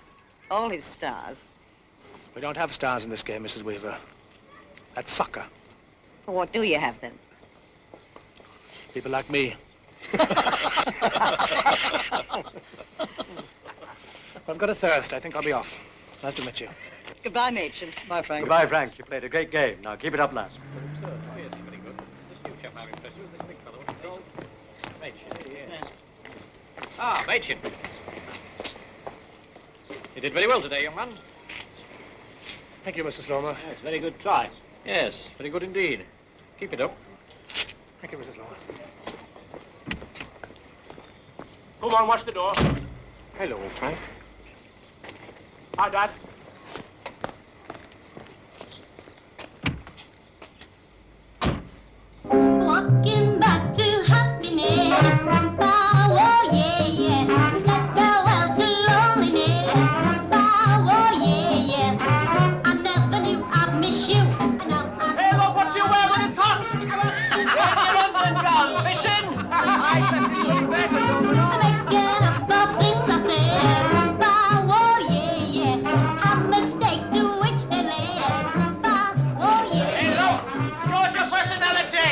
[SPEAKER 15] All his stars.
[SPEAKER 3] We don't have stars in this game, Mrs. Weaver. That's soccer.
[SPEAKER 15] Well, what do you have, then?
[SPEAKER 3] People like me. I've got a thirst. I think I'll be off. Nice to meet you.
[SPEAKER 15] Goodbye, Machin.
[SPEAKER 2] Bye, Frank.
[SPEAKER 6] Goodbye, Frank. You played a great game. Now keep it up, lad.
[SPEAKER 7] Ah, Machin. You did very well today, young man.
[SPEAKER 3] Thank you, Mr. Slomer.
[SPEAKER 7] Yes, very good try. Yes, very good indeed. Keep it up.
[SPEAKER 3] Thank you, Mrs. Slomer. Come on, watch the door. Hello, Frank. Hi, Dad.
[SPEAKER 12] Walking back to happiness. Oh, yeah, yeah. Let farewell to loneliness. Oh, yeah, yeah. I never knew I'd miss you.
[SPEAKER 1] Hey, look what you wear when it's hot! Where's your husband gone? Fishing? I left him with his better, Tolman.
[SPEAKER 12] Making up the things I said. Oh, yeah, yeah. A mistake to which they led. Oh, yeah.
[SPEAKER 1] Hey, look! Show us your personality!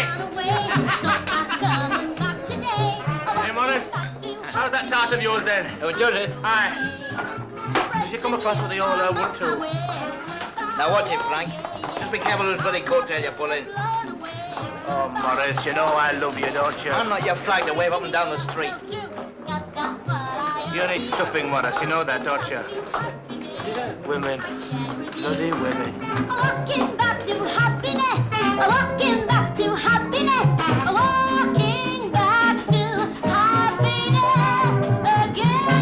[SPEAKER 3] Hey, Morris. How's that tart of yours, then?
[SPEAKER 7] Oh, Judith.
[SPEAKER 3] Aye. Did she come across with the old wood, too?
[SPEAKER 7] Now, watch it, Frank. Just be careful whose bloody coattail you pull in.
[SPEAKER 3] Oh, Morris, you know I love you, don't you?
[SPEAKER 7] I'm not your flag to wave up and down the street.
[SPEAKER 3] You need stuffing, Morris. You know that, don't you? Women. Bloody women.
[SPEAKER 12] Walking back to happiness. Walking back to happiness. Walking back to happiness again.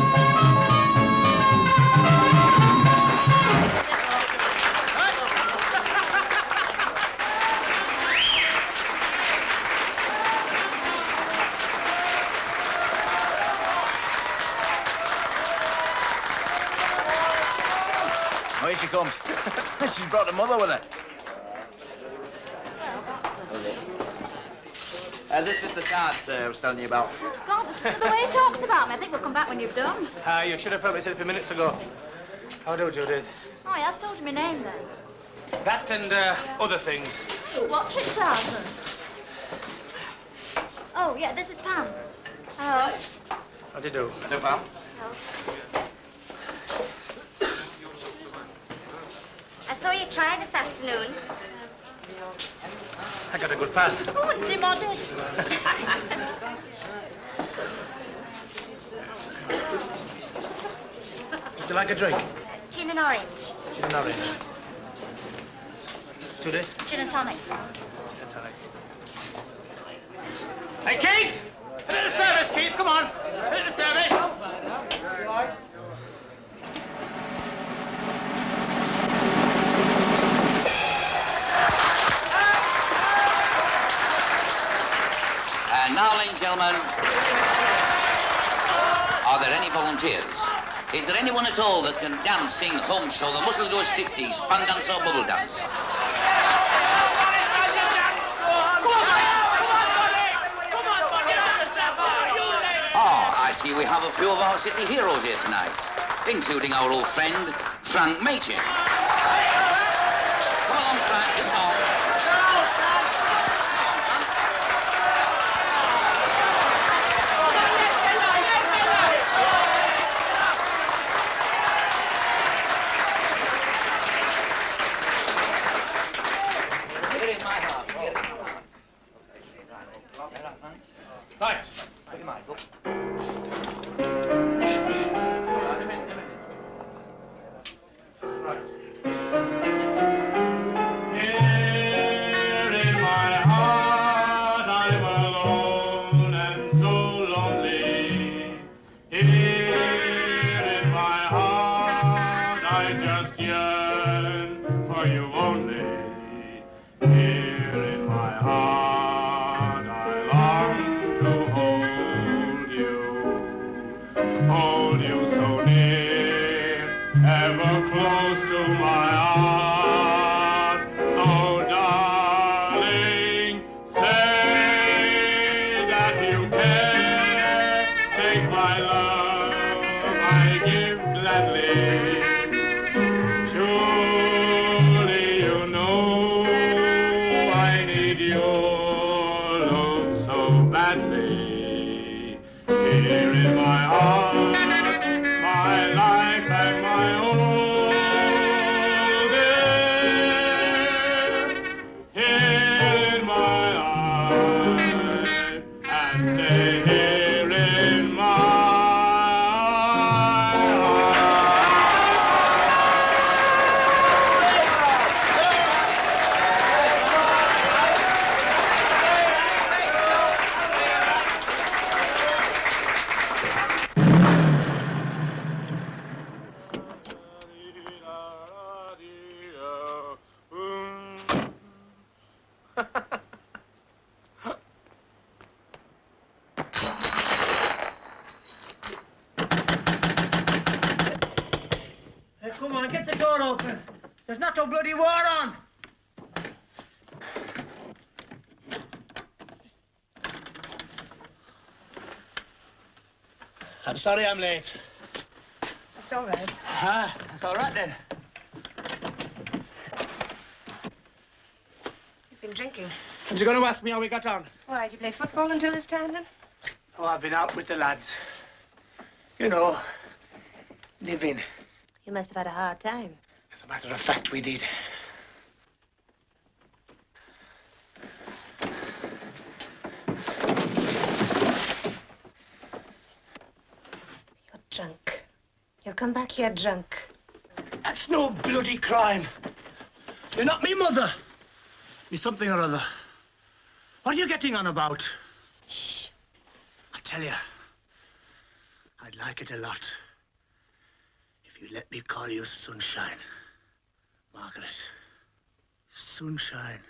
[SPEAKER 7] Oh, here she comes. She's brought her mother with her. This is the tart I was telling you about.
[SPEAKER 15] God, this is the way he talks about me. I think we'll come back when you've done.
[SPEAKER 3] You should have felt myself a few minutes ago. How do, Judith?
[SPEAKER 15] Oh, he has told you my name, then.
[SPEAKER 3] That and other things.
[SPEAKER 15] Watch it, Tarzan. Oh, yeah, this is Pam. Hello.
[SPEAKER 3] How do you do?
[SPEAKER 7] No, pal.
[SPEAKER 12] I saw you try this afternoon.
[SPEAKER 3] I got a good pass.
[SPEAKER 15] Oh, aren't you modest?
[SPEAKER 3] Would you like a drink?
[SPEAKER 12] Gin and orange.
[SPEAKER 3] Gin and orange. Judith?
[SPEAKER 12] Gin and tonic.
[SPEAKER 3] Gin and tonic. Hey, Keith! Into the service, Keith, come on. Into the service.
[SPEAKER 16] Now, ladies and gentlemen, are there any volunteers? Is there anyone at all that can dance, sing, hum, show the muscles do a striptease, fun dance or bubble dance? Oh, I see we have a few of our city heroes here tonight, including our old friend, Frank Machin. Come along, Frank, the song.
[SPEAKER 3] Right.
[SPEAKER 10] Come on, get the door open. There's not no bloody war on. I'm sorry I'm late.
[SPEAKER 4] That's all right.
[SPEAKER 10] Ah, that's all right then.
[SPEAKER 4] You've been drinking.
[SPEAKER 3] And you're going to ask me how we got on?
[SPEAKER 4] Why, did you play football until this time, then?
[SPEAKER 3] Oh, I've been out with the lads. You know, living.
[SPEAKER 4] You must have had a hard time.
[SPEAKER 3] As a matter of fact, we did.
[SPEAKER 4] You're drunk. You come back here drunk.
[SPEAKER 10] That's no bloody crime. You're not me mother. You're something or other. What are you getting on about? Shh. I tell you, I'd like it a lot if you let me call you Sunshine. Margaret. Sunshine.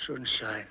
[SPEAKER 10] Sunshine.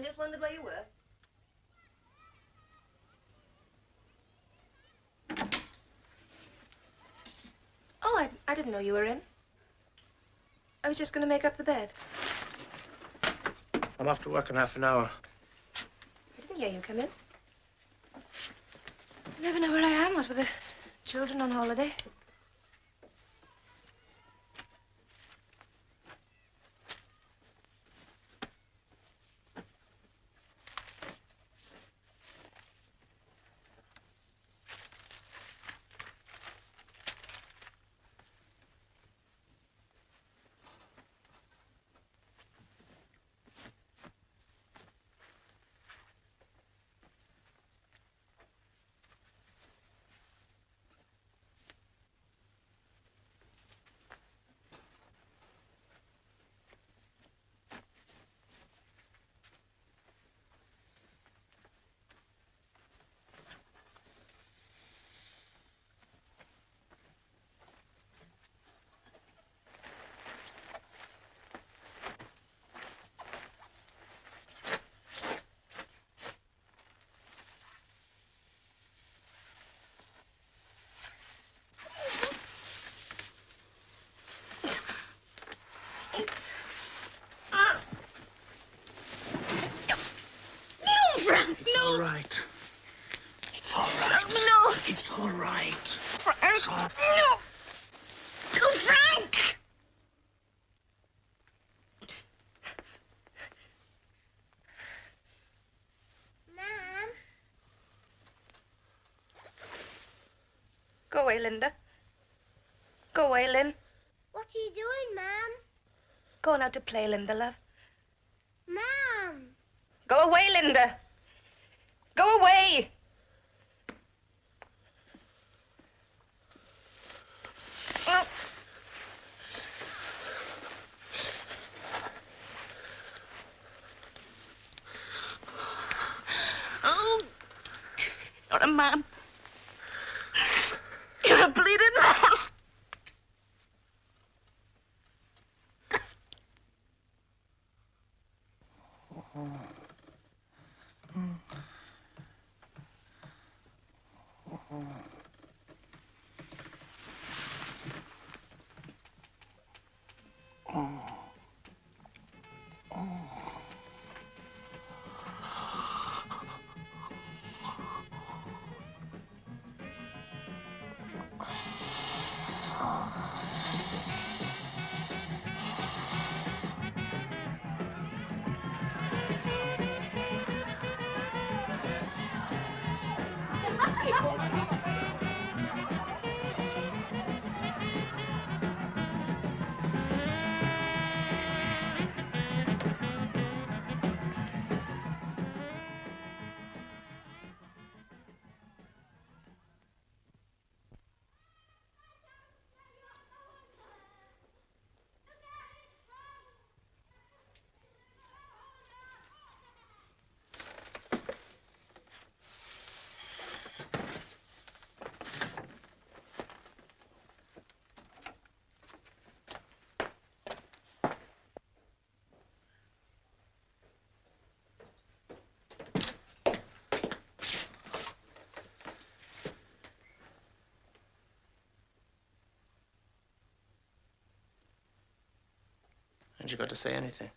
[SPEAKER 4] just wondered where you were. Oh, I didn't know you were in. I was just going to make up the bed.
[SPEAKER 3] I'm off to work in half an hour.
[SPEAKER 4] I didn't hear you come in. I never know where I am, what with the children on holiday.
[SPEAKER 3] It's all right. It's all right.
[SPEAKER 12] No.
[SPEAKER 3] It's all right.
[SPEAKER 12] Frank.
[SPEAKER 3] It's all...
[SPEAKER 12] No. No, Frank.
[SPEAKER 4] Mom. Go away, Linda. Go away, Lynn.
[SPEAKER 12] What are you doing, Mom?
[SPEAKER 4] Going out to play, Linda, love.
[SPEAKER 12] Mom.
[SPEAKER 4] Go away, Linda. Go away. Oh.
[SPEAKER 12] Oh. You're a man. You're a bleeding man.
[SPEAKER 3] Ain't you got to say anything?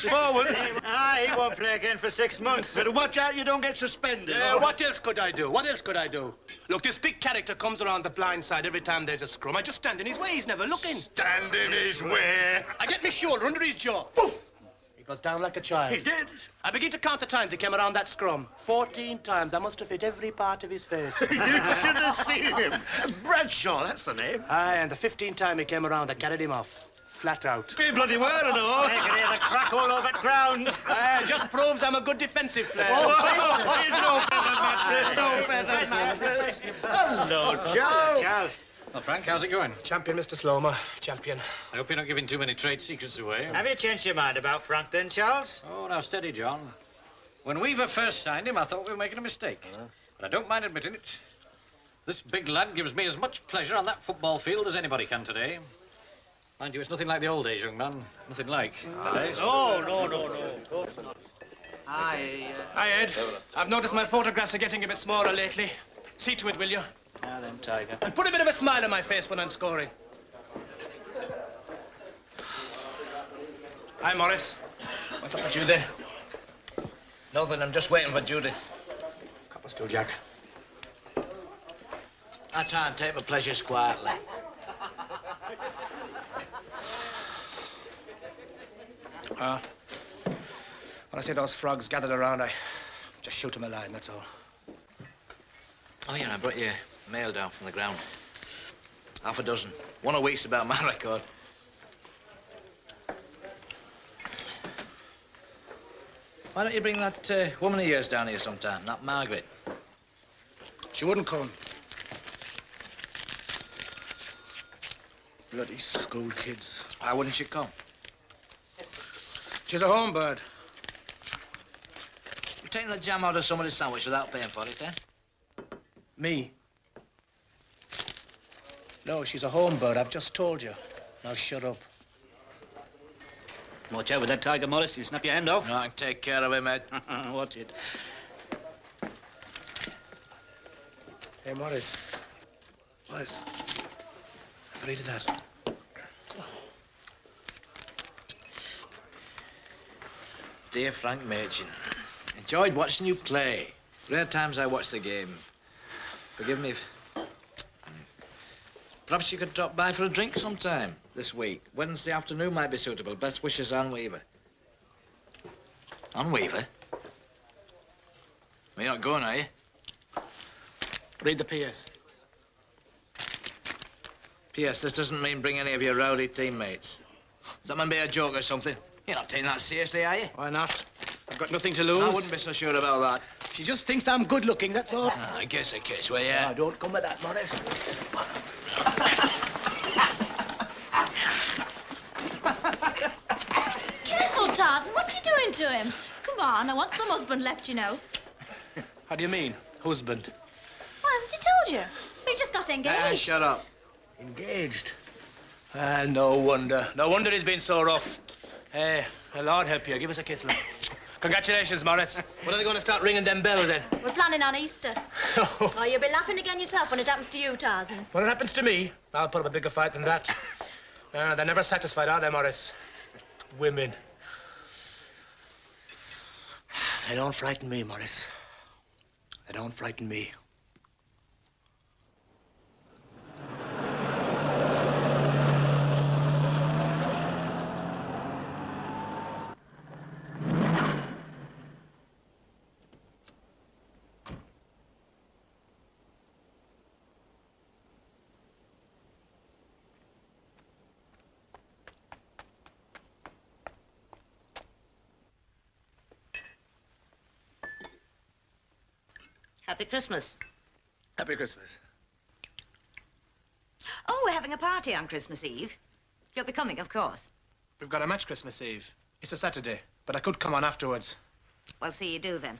[SPEAKER 14] Forward. He won't play again for 6 months.
[SPEAKER 3] Better watch out you don't get suspended.
[SPEAKER 14] What else could I do? What else could I do?
[SPEAKER 3] Look, this big character comes around the blind side every time there's a scrum. I just stand in his way. He's never looking.
[SPEAKER 14] Stand in his way.
[SPEAKER 3] I get my shoulder under his jaw. Poof! He goes down like a child.
[SPEAKER 14] He did?
[SPEAKER 3] I begin to count the times he came around that scrum. 14 times. I must have hit every part of his face.
[SPEAKER 14] You should have seen him. Bradshaw, that's the name.
[SPEAKER 3] Aye, and the 15th time he came around, I carried him off. Flat out.
[SPEAKER 14] Be bloody word and all.
[SPEAKER 3] I can hear the crack all over the ground. Just proves I'm a good defensive player.
[SPEAKER 14] He's no better, Matt. No better. Hello, Charles.
[SPEAKER 3] Charles.
[SPEAKER 7] Well, Frank, how's it going?
[SPEAKER 3] Champion, Mr. Slomer. Champion.
[SPEAKER 7] I hope you're not giving too many trade secrets away.
[SPEAKER 14] Have you changed your mind about Frank then, Charles?
[SPEAKER 7] Oh, now steady, John. When Weaver first signed him, I thought we were making a mistake. But I don't mind admitting it. This big lad gives me as much pleasure on that football field as anybody can today. Mind you, it's nothing like the old days, young man. Nothing like.
[SPEAKER 14] Oh, no. Of course not.
[SPEAKER 3] Hi, Ed. I've noticed my photographs are getting a bit smaller lately. See to it, will you?
[SPEAKER 14] Now then, Tiger.
[SPEAKER 3] And put a bit of a smile on my face when I'm scoring. Hi, Morris. What's up with you there?
[SPEAKER 17] Nothing, I'm just waiting for Judith.
[SPEAKER 3] Cup of stew, Jack.
[SPEAKER 17] I try and take my pleasures quietly.
[SPEAKER 3] When I see those frogs gathered around, I just shoot them a line, that's all.
[SPEAKER 17] Oh, yeah, I brought your mail down from the ground. Half a dozen. One a week's about my record. Why don't you bring that woman of yours down here sometime, that Margaret?
[SPEAKER 3] She wouldn't come. Bloody school kids.
[SPEAKER 17] Why wouldn't she come?
[SPEAKER 3] She's a home bird.
[SPEAKER 17] You're taking the jam out of somebody's sandwich without paying for it, eh?
[SPEAKER 3] Me? No, she's a home bird. I've just told you. Now shut up.
[SPEAKER 13] Watch out with that Tiger, Morris. You snap your hand off.
[SPEAKER 17] No, I can take care of him, Ed.
[SPEAKER 13] Watch it.
[SPEAKER 3] Hey, Morris. Morris. Read that.
[SPEAKER 17] Dear Frank Machin, enjoyed watching you play. Rare times I watch the game. Forgive me if... Perhaps you could drop by for a drink sometime this week. Wednesday afternoon might be suitable. Best wishes, Ann Weaver. Ann Weaver? You're not going, are you?
[SPEAKER 3] Read the PS.
[SPEAKER 17] P.S. This doesn't mean bring any of your rowdy teammates. Is that meant to be a joke or something? You're not taking that seriously, are you?
[SPEAKER 3] Why not? I've got nothing to lose.
[SPEAKER 17] I wouldn't be so sure about that.
[SPEAKER 3] She just thinks I'm good looking, that's all.
[SPEAKER 17] I guess the case, well, yeah.
[SPEAKER 3] Oh, don't come with that, Morris.
[SPEAKER 18] Careful, Tarzan. What you doing to him? Come on, I want some husband left, you know.
[SPEAKER 3] How do you mean, husband?
[SPEAKER 18] Why, hasn't he told you? We just got engaged.
[SPEAKER 17] Shut up.
[SPEAKER 3] Engaged? No wonder. No wonder he's been so rough. Hey, Lord help you. Give us a kiss, look. Congratulations, Morris. When are they going to start ringing them bells, then?
[SPEAKER 18] We're planning on Easter. Oh, you'll be laughing again yourself when it happens to you, Tarzan.
[SPEAKER 3] When it happens to me, I'll put up a bigger fight than that. They're never satisfied, are they, Morris? Women. They don't frighten me, Morris. They don't frighten me.
[SPEAKER 15] Happy Christmas.
[SPEAKER 3] Happy Christmas.
[SPEAKER 15] Oh, we're having a party on Christmas Eve. You'll be coming, of course.
[SPEAKER 3] We've got a match Christmas Eve. It's a Saturday, but I could come on afterwards.
[SPEAKER 15] Well, see you do then.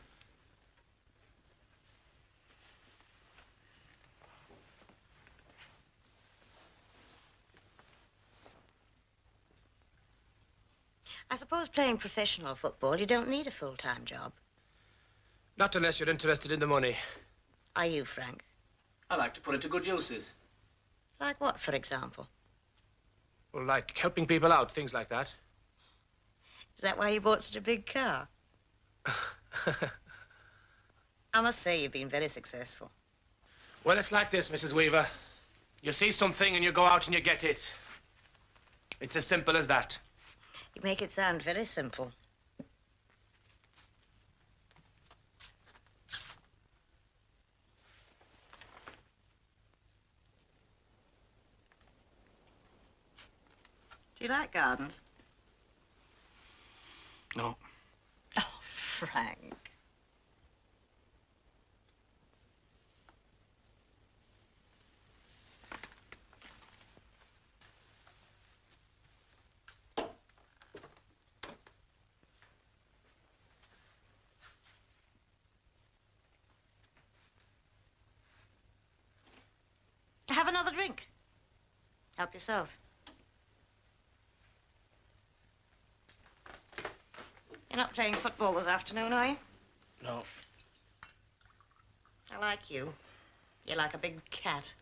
[SPEAKER 15] I suppose playing professional football, you don't need a full-time job.
[SPEAKER 3] Not unless you're interested in the money.
[SPEAKER 15] Are you, Frank?
[SPEAKER 14] I like to put it to good uses.
[SPEAKER 15] Like what, for example?
[SPEAKER 3] Well, like helping people out, things like that.
[SPEAKER 15] Is that why you bought such a big car? I must say you've been very successful.
[SPEAKER 3] Well, it's like this, Mrs. Weaver. You see something and you go out and you get it. It's as simple as that.
[SPEAKER 15] You make it sound very simple. Do you like gardens?
[SPEAKER 3] No.
[SPEAKER 15] Oh, Frank. another drink. Help yourself. You're not playing football this afternoon, are you?
[SPEAKER 3] No.
[SPEAKER 15] I like you. You're like a big cat.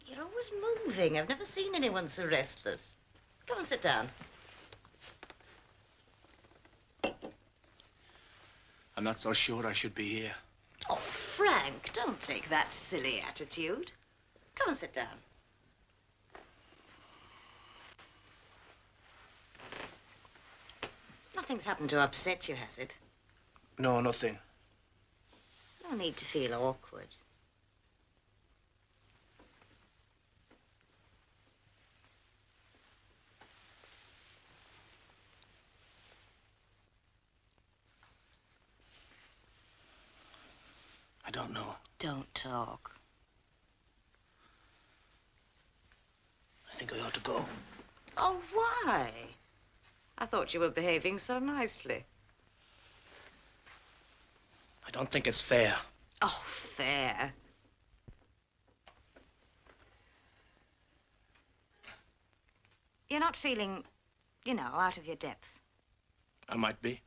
[SPEAKER 15] You're always moving. I've never seen anyone so restless. Come and sit down.
[SPEAKER 3] I'm not so sure I should be here.
[SPEAKER 15] Oh, Frank, don't take that silly attitude. Come and sit down. Nothing's happened to upset you, has it?
[SPEAKER 3] No, nothing.
[SPEAKER 15] There's no need to feel awkward.
[SPEAKER 3] I don't know.
[SPEAKER 15] Don't talk.
[SPEAKER 3] I think I ought to go.
[SPEAKER 15] Oh, why? I thought you were behaving so nicely.
[SPEAKER 3] I don't think it's fair.
[SPEAKER 15] Oh, fair. You're not feeling, you know, out of your depth.
[SPEAKER 3] I might be.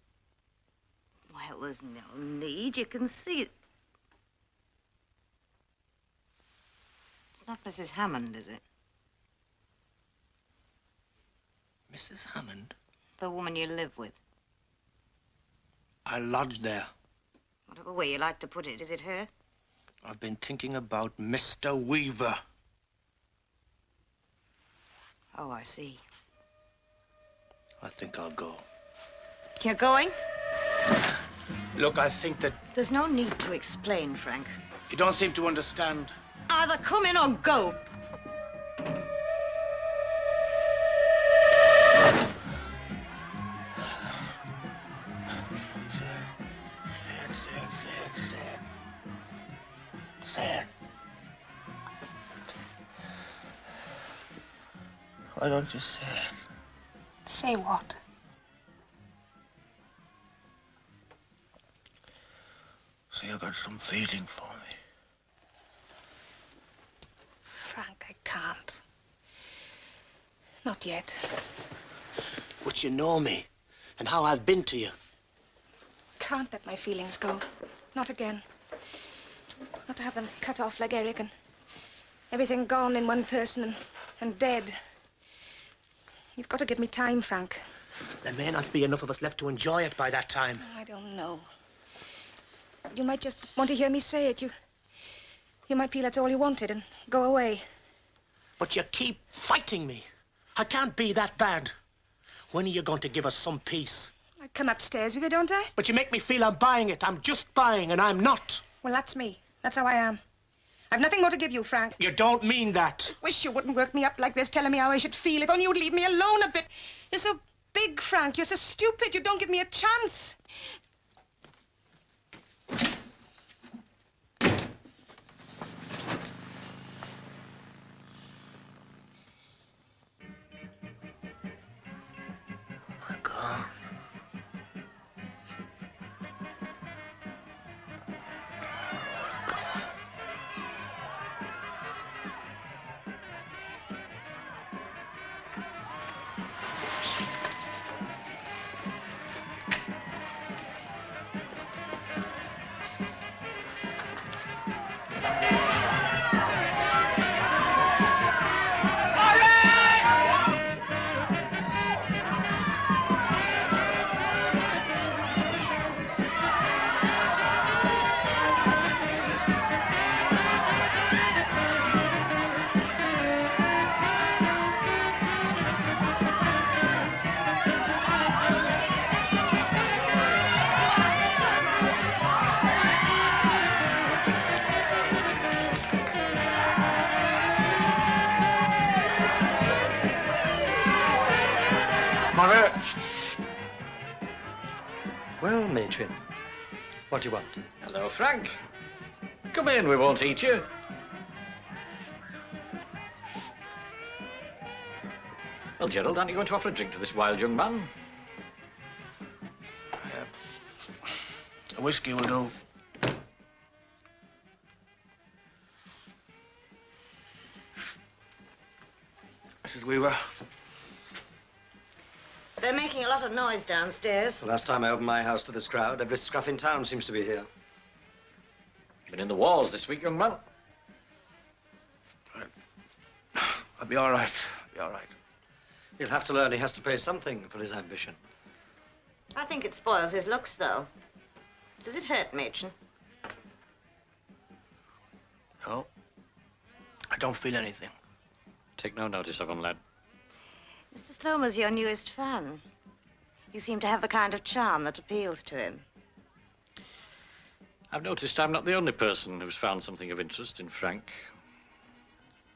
[SPEAKER 15] Well, there's no need. You can see it. It's not Mrs. Hammond, is it?
[SPEAKER 3] Mrs. Hammond?
[SPEAKER 15] The woman you live with.
[SPEAKER 3] I lodge there.
[SPEAKER 15] Whatever way you like to put it, is it her?
[SPEAKER 3] I've been thinking about Mr. Weaver.
[SPEAKER 15] Oh, I see.
[SPEAKER 3] I think I'll go.
[SPEAKER 15] You're going?
[SPEAKER 3] Look, I think that
[SPEAKER 15] There's no need to explain, Frank.
[SPEAKER 3] you don't seem to understand.
[SPEAKER 15] Either come in or go.
[SPEAKER 3] Say it. Why don't you say it?
[SPEAKER 4] Say what?
[SPEAKER 3] Say you got some feeling for me.
[SPEAKER 4] Frank, I can't. Not yet.
[SPEAKER 3] But you know me and how I've been to you.
[SPEAKER 4] Can't let my feelings go. Not again. Not to have them cut off like Eric and everything gone in one person and dead. You've got to give me time, Frank.
[SPEAKER 3] There may not be enough of us left to enjoy it by that time.
[SPEAKER 4] I don't know. You might just want to hear me say it. You might feel that's all you wanted and go away.
[SPEAKER 3] But you keep fighting me. I can't be that bad. When are you going to give us some peace?
[SPEAKER 4] I come upstairs with you, don't I?
[SPEAKER 3] But you make me feel I'm buying it. I'm just buying, and I'm not.
[SPEAKER 4] Well, that's me. That's how I am. I've nothing more to give you, Frank.
[SPEAKER 3] You don't mean that.
[SPEAKER 4] Wish you wouldn't work me up like this, telling me how I should feel. If only you'd leave me alone a bit. You're so big, Frank. You're so stupid. You don't give me a chance.
[SPEAKER 3] My God.
[SPEAKER 6] Mother! Well, Matron, what do you want?
[SPEAKER 7] Hello, Frank. Come in, we won't eat you. Well, Gerald, aren't you going to offer a drink to this wild young man?
[SPEAKER 3] A whiskey will do. Mrs. Weaver.
[SPEAKER 15] They're making a lot of noise downstairs.
[SPEAKER 6] The last time I opened my house to this crowd, every scruff in town seems to be here.
[SPEAKER 7] Been in the wars this week, young man.
[SPEAKER 3] I'll be all right. I'll be all right.
[SPEAKER 6] He'll have to learn he has to pay something for his ambition.
[SPEAKER 15] I think it spoils his looks, though. Does it hurt, Machen?
[SPEAKER 3] No. I don't feel anything.
[SPEAKER 7] Take no notice of him, lad.
[SPEAKER 15] Mr. Slomer's your newest fan. You seem to have the kind of charm that appeals to him.
[SPEAKER 7] I've noticed I'm not the only person who's found something of interest in Frank.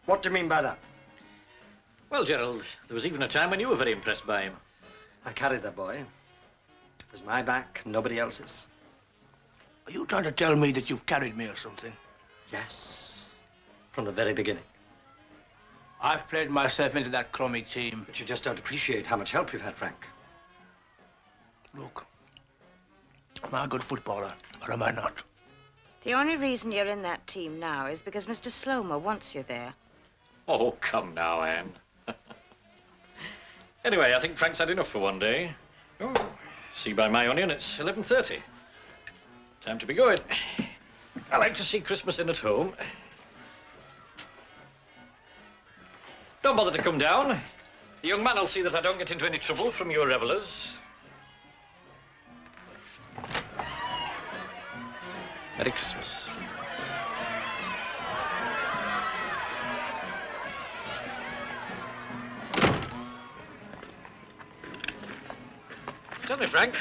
[SPEAKER 6] What do you mean by that?
[SPEAKER 7] Well, Gerald, there was even a time when you were very impressed by him.
[SPEAKER 6] I carried that boy. It was my back, nobody else's.
[SPEAKER 3] Are you trying to tell me that you've carried me or something?
[SPEAKER 6] Yes. From the very beginning.
[SPEAKER 3] I've played myself into that crummy team.
[SPEAKER 6] But you just don't appreciate how much help you've had, Frank.
[SPEAKER 3] Look, am I a good footballer, or am I not?
[SPEAKER 15] The only reason you're in that team now is because Mr. Slomer wants you there.
[SPEAKER 7] Oh, come now, Anne. Anyway, I think Frank's had enough for one day. Oh, see by my onion, it's 11:30. Time to be going. I like to see Christmas in at home. Don't bother to come down. The young man will see that I don't get into any trouble from your revelers. Merry Christmas. Tell me, Frank,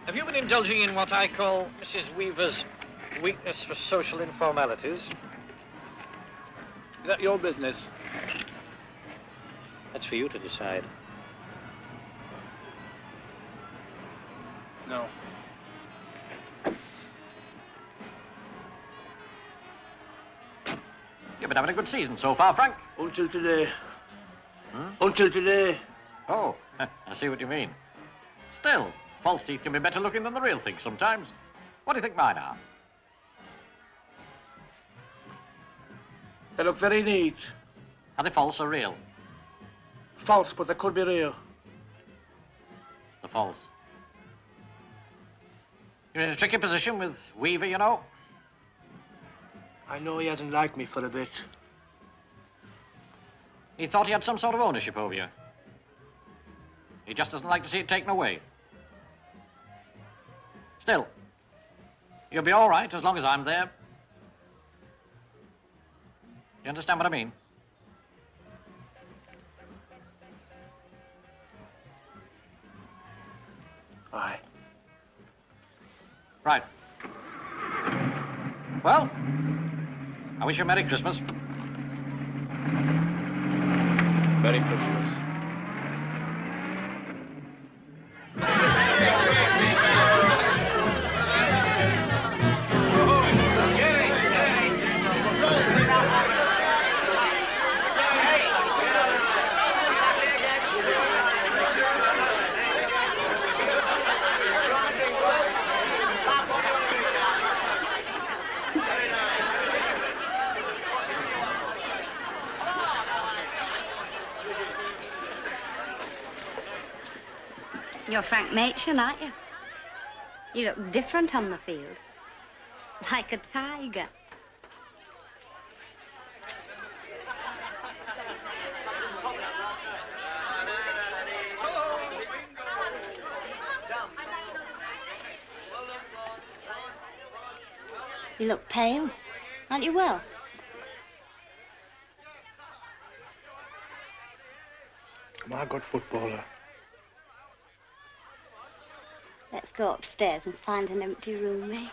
[SPEAKER 7] have you been indulging in what I call Mrs. Weaver's weakness for social informalities?
[SPEAKER 3] Is that your business?
[SPEAKER 7] That's for you to decide.
[SPEAKER 3] No.
[SPEAKER 7] You've been having a good season so far, Frank.
[SPEAKER 3] Until today. Until today.
[SPEAKER 7] Oh, I see what you mean. Still, false teeth can be better looking than the real thing sometimes. What do you think mine are?
[SPEAKER 3] They look very neat.
[SPEAKER 7] Are they false or real?
[SPEAKER 3] False, but they could be real.
[SPEAKER 7] The false. You're in a tricky position with Weaver, you know.
[SPEAKER 3] I know he hasn't liked me for a bit.
[SPEAKER 7] He thought he had some sort of ownership over you. He just doesn't like to see it taken away. Still, you'll be all right as long as I'm there. You understand what I mean?
[SPEAKER 3] Aye.
[SPEAKER 7] Right. Well, I wish you a Merry Christmas.
[SPEAKER 3] Merry Christmas.
[SPEAKER 19] You're Frank Machen, aren't you? You look different on the field. Like a tiger. You look pale. Aren't you well?
[SPEAKER 3] Am I a good footballer?
[SPEAKER 19] Let's go upstairs and find an empty room, eh?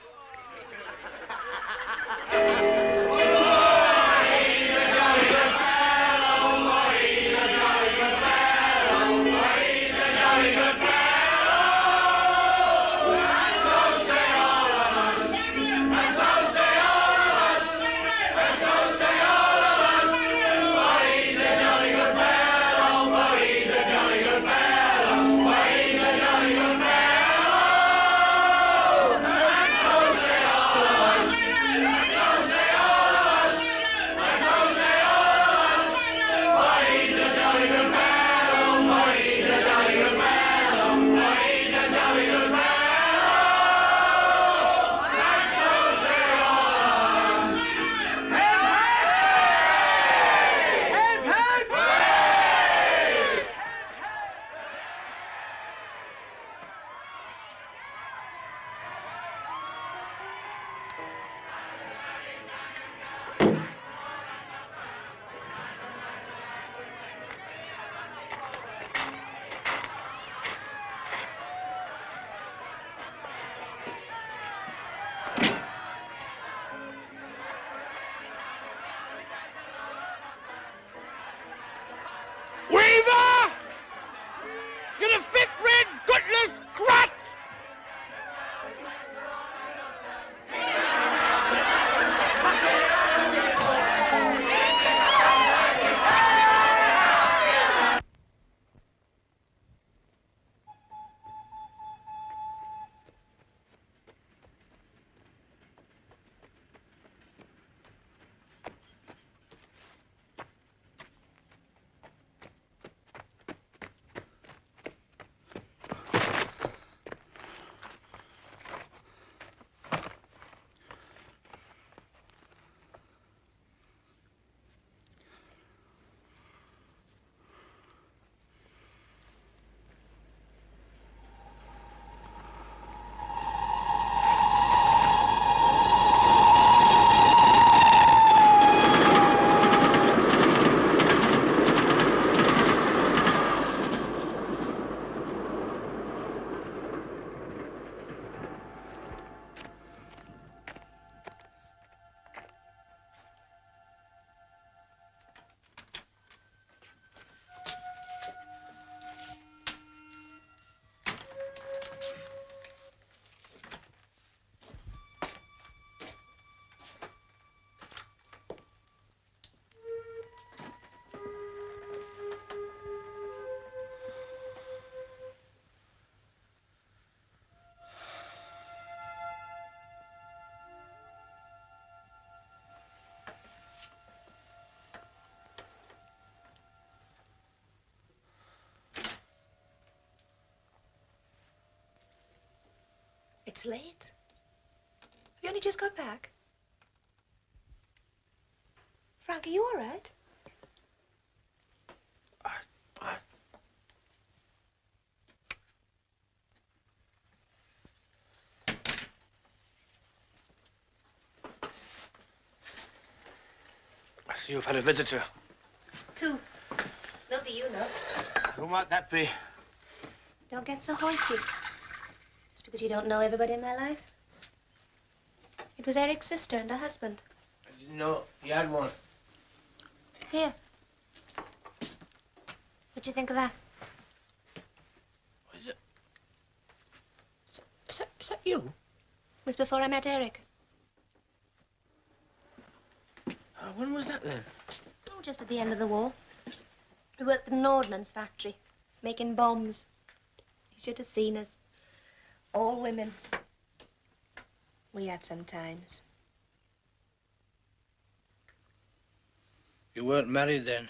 [SPEAKER 4] it's late. Have you only just got back? Frank, are you all right?
[SPEAKER 3] I see you've had a visitor.
[SPEAKER 4] Two. Nobody you know.
[SPEAKER 3] Who might that be?
[SPEAKER 4] Don't get so hoity. Just because you don't know everybody in my life. It was Eric's sister and her husband.
[SPEAKER 3] I didn't know you had one.
[SPEAKER 4] Here. What do you think of that?
[SPEAKER 3] Is that you?
[SPEAKER 4] It was before I met Eric.
[SPEAKER 3] When was that then?
[SPEAKER 4] Oh, just at the end of the war. We worked at an ordnance factory, making bombs. You should have seen us. All women. We had some times.
[SPEAKER 3] You weren't married then?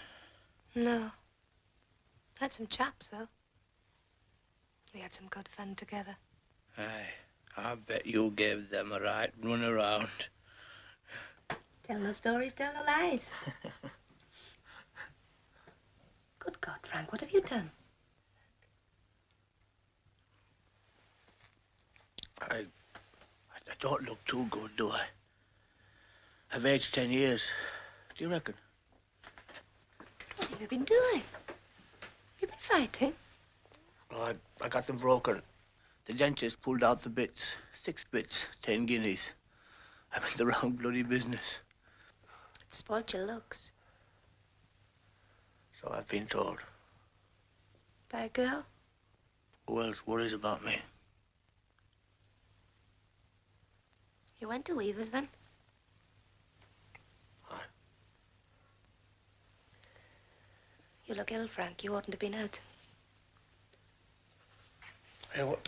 [SPEAKER 4] No. Had some chaps, though. We had some good fun together.
[SPEAKER 3] Aye, I bet you gave them a right run around.
[SPEAKER 4] Tell no stories, tell no lies. Good God, Frank, what have you done?
[SPEAKER 3] I don't look too good, do I? I've aged 10 years. Do you reckon?
[SPEAKER 4] What have you been doing? You've been fighting?
[SPEAKER 3] Oh, I got them broken. The dentist pulled out the bits. 6 bits, 10 guineas. I'm in the wrong bloody business.
[SPEAKER 4] It spoiled your looks.
[SPEAKER 3] So I've been told.
[SPEAKER 4] By a girl?
[SPEAKER 3] Who else worries about me?
[SPEAKER 4] You went to Weaver's then?
[SPEAKER 3] Aye.
[SPEAKER 4] You look ill, Frank. You oughtn't have been out.
[SPEAKER 3] Hey, what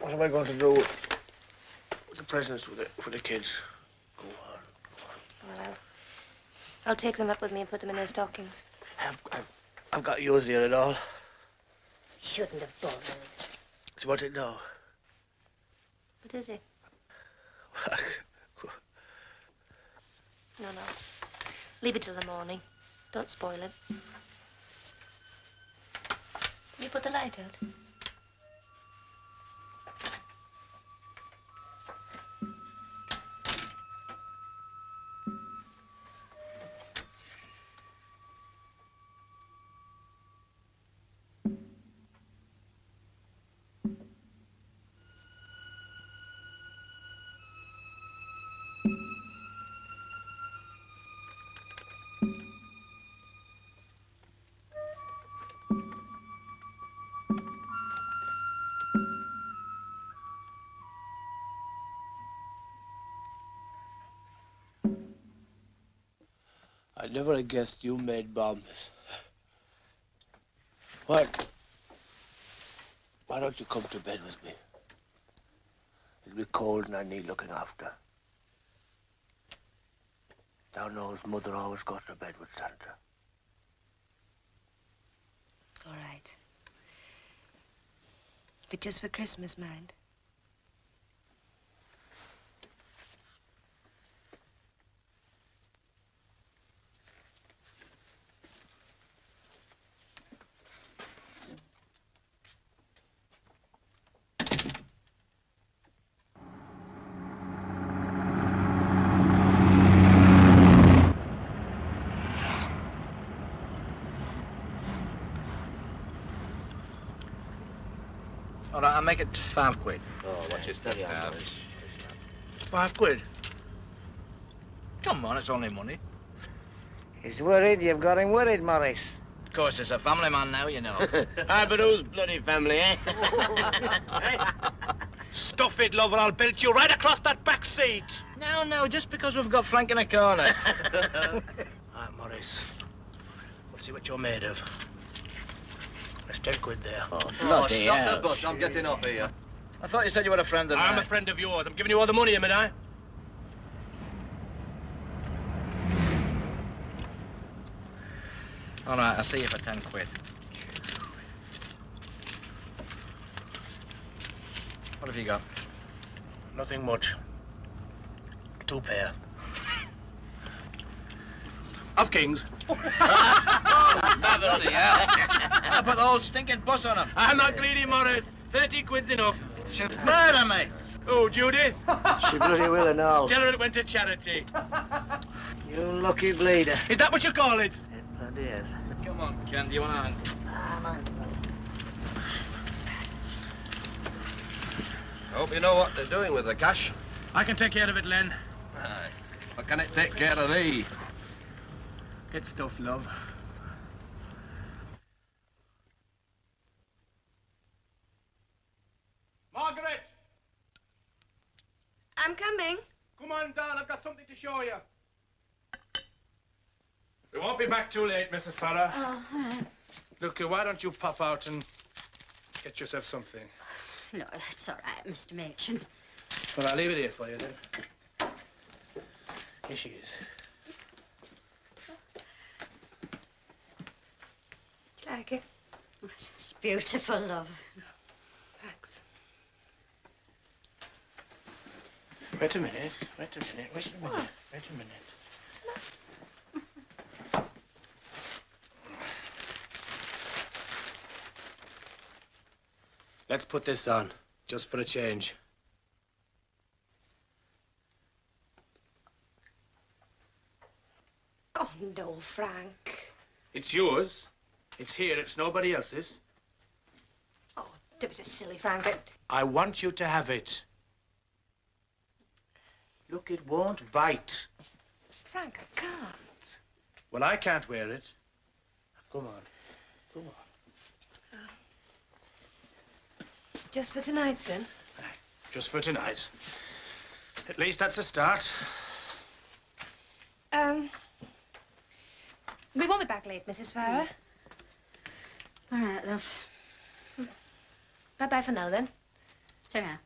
[SPEAKER 3] am I going to do with the presents for the kids? Go on.
[SPEAKER 4] Well, I'll take them up with me and put them in their stockings.
[SPEAKER 3] I've got yours here at all.
[SPEAKER 4] Shouldn't have bothered.
[SPEAKER 3] So what's it now?
[SPEAKER 4] What is it? No. Leave it till the morning. Don't spoil it. You put the light out.
[SPEAKER 3] I never have guessed you made bombs. Why don't you come to bed with me? It'll be cold and I need looking after. Thou knows Mother always goes to bed with Santa.
[SPEAKER 4] All right. But just for Christmas, mind.
[SPEAKER 17] All right, I'll make it 5 quid.
[SPEAKER 5] Oh, watch your step now.
[SPEAKER 3] 5 quid?
[SPEAKER 17] Come on, it's only money.
[SPEAKER 14] He's worried. You've got him worried, Morris.
[SPEAKER 17] Of course, it's a family man now, you know.
[SPEAKER 3] Aye, but whose bloody family, eh? Stuff it, lover. I'll belt you right across that back seat.
[SPEAKER 17] No, just because we've got Frank in a corner.
[SPEAKER 3] Aye, Morris. We'll see what you're made of. There's 10 quid there.
[SPEAKER 5] Oh, stop the bus. I'm getting off here.
[SPEAKER 17] I thought you said you were a friend of mine.
[SPEAKER 3] I'm a friend of yours. I'm giving you all the money, am I?
[SPEAKER 17] All right, I'll see you for 10 quid. What have you got?
[SPEAKER 3] Nothing much. 2 pair. Of kings.
[SPEAKER 17] I put the whole stinking bus on him.
[SPEAKER 3] I'm not greedy, Morris. 30 quid's enough.
[SPEAKER 17] She'll murder me.
[SPEAKER 3] Oh, Judith.
[SPEAKER 11] She bloody will and all.
[SPEAKER 3] Tell her it went to charity.
[SPEAKER 11] You lucky bleeder.
[SPEAKER 3] Is that what you call it?
[SPEAKER 11] It bloody is.
[SPEAKER 17] Come on, Ken, do you want to hang?
[SPEAKER 5] Hope you know what they're doing with the cash.
[SPEAKER 3] I can take care of it, Len.
[SPEAKER 5] Aye. What can it take care of thee?
[SPEAKER 3] Get stuff, love. Margaret!
[SPEAKER 4] I'm coming.
[SPEAKER 3] Come on down, I've got something to show you. We won't be back too late, Mrs. Farrer.
[SPEAKER 19] Oh, all right.
[SPEAKER 3] Look, why don't you pop out and get yourself something?
[SPEAKER 19] No, it's all right, Mr. Machin.
[SPEAKER 3] Well, I'll leave it here for you, then. Here she is.
[SPEAKER 4] Do you like it?
[SPEAKER 19] It's beautiful, love.
[SPEAKER 4] Thanks.
[SPEAKER 3] Wait a minute, wait a minute, wait a minute, wait a minute. Let's put this on, just for a change.
[SPEAKER 4] Oh, no, Frank.
[SPEAKER 3] It's yours. It's here. It's nobody else's.
[SPEAKER 4] Oh, don't be so silly, Frank.
[SPEAKER 3] I want you to have it. Look, it won't bite.
[SPEAKER 4] Frank, I can't.
[SPEAKER 3] Well, I can't wear it. Come on. Come on.
[SPEAKER 4] Just for tonight, then?
[SPEAKER 3] Just for tonight. At least that's a start.
[SPEAKER 4] We won't be back late, Mrs. Farrer.
[SPEAKER 19] All right, love.
[SPEAKER 4] Bye-bye for now, then.
[SPEAKER 19] Ta-ra.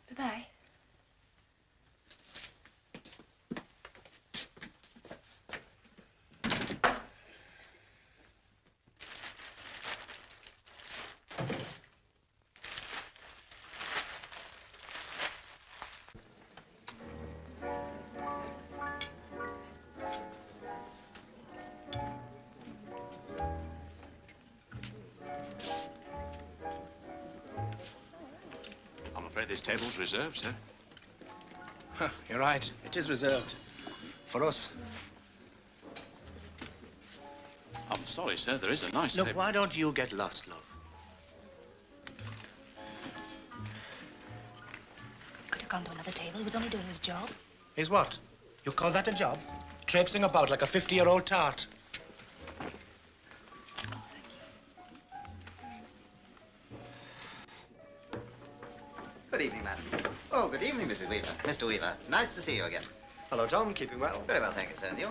[SPEAKER 4] Bye-bye.
[SPEAKER 7] I'm afraid this table's reserved, sir.
[SPEAKER 3] Huh, you're right. It is reserved. For us.
[SPEAKER 7] I'm sorry, sir. There is a nice
[SPEAKER 3] Look,
[SPEAKER 7] table.
[SPEAKER 3] why don't you get lost, love?
[SPEAKER 4] Could have gone to another table. He was only doing his job.
[SPEAKER 3] Is what? You call that a job? Traipsing about like a 50-year-old tart.
[SPEAKER 20] Good evening, madam. Oh, good evening, Mrs. Weaver. Mr. Weaver, nice to see you again.
[SPEAKER 6] Hello, Tom. Keeping well?
[SPEAKER 20] Very well, thank you, sir. And you?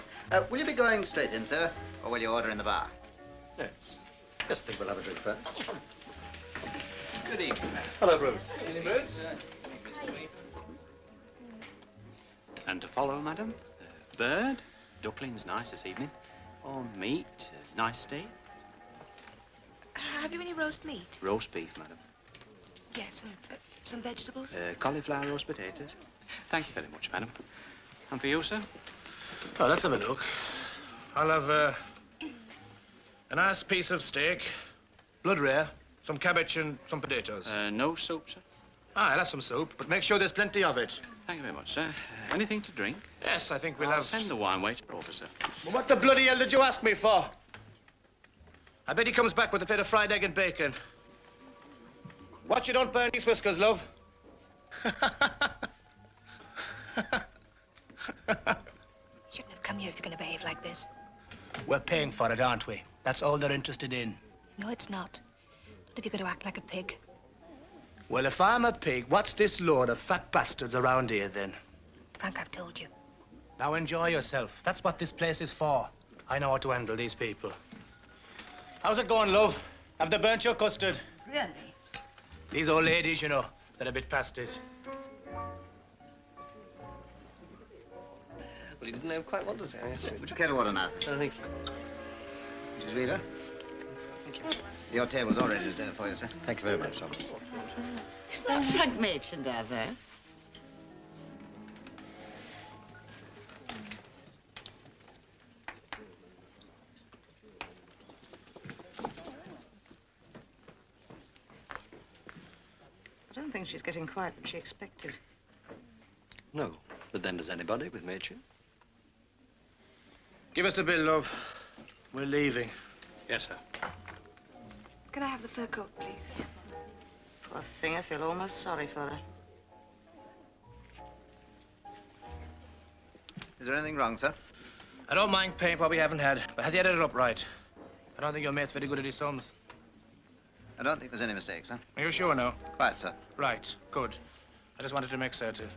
[SPEAKER 20] Will you be going straight in, sir, or will you order in the bar?
[SPEAKER 6] Yes. Just think we'll have a drink first.
[SPEAKER 20] Good evening, madam.
[SPEAKER 6] Hello, Bruce.
[SPEAKER 20] Evening, Bruce.
[SPEAKER 8] And to follow, madam, bird, ducklings nice this evening, or meat, nice steak,
[SPEAKER 4] Have you any roast meat?
[SPEAKER 8] roast beef, madam,
[SPEAKER 4] Yes, and some vegetables.
[SPEAKER 8] cauliflower roast potatoes. Thank you very much, madam. And for you, sir?
[SPEAKER 3] Oh, let's have a look. I'll have a nice piece of steak, blood rare, some cabbage and some potatoes.
[SPEAKER 8] No soup, sir?
[SPEAKER 3] I'll have some soup, but make sure there's plenty of it.
[SPEAKER 8] Thank you very much, sir. Anything to drink?
[SPEAKER 3] Yes, I think we'll
[SPEAKER 8] I'll
[SPEAKER 3] have...
[SPEAKER 8] send the wine waiter over, sir.
[SPEAKER 3] Well, what the bloody hell did you ask me for? I bet he comes back with a plate of fried egg and bacon. Watch you don't burn these whiskers, love.
[SPEAKER 4] Shouldn't have come here if you're going to behave like this.
[SPEAKER 3] We're paying for it, aren't we? That's all they're interested in.
[SPEAKER 4] No, it's not. What if you're going to act like a pig?
[SPEAKER 3] Well, if I'm a pig, what's this load of fat bastards around here, then?
[SPEAKER 4] Frank, I've told you.
[SPEAKER 3] Now enjoy yourself. That's what this place is for. I know how to handle these people. How's it going, love? Have they burnt your custard?
[SPEAKER 15] Really?
[SPEAKER 3] These old ladies, you know, they're a bit past it.
[SPEAKER 6] Well, he didn't quite want to say.
[SPEAKER 20] Would you care to order now?
[SPEAKER 6] I think.
[SPEAKER 20] Mrs. Weaver? Thank you. Your table's already reserved for you, sir.
[SPEAKER 6] Thank you very much, Thomas.
[SPEAKER 15] Is that Frank Machen down there? I don't think she's getting quite what she expected.
[SPEAKER 6] No, but then does anybody with Machin?
[SPEAKER 3] Give us the bill, love. We're leaving.
[SPEAKER 7] Yes, sir.
[SPEAKER 4] Can I have the fur coat, please?
[SPEAKER 15] Poor thing, I feel almost sorry for her.
[SPEAKER 20] Is there anything wrong, sir?
[SPEAKER 3] I don't mind paying for what we haven't had, but has he added it up right? I don't think your mate's very good at his sums.
[SPEAKER 20] I don't think there's any mistake, sir.
[SPEAKER 3] Are you sure now?
[SPEAKER 20] Quite, sir.
[SPEAKER 3] Right, good. I just wanted to make certain.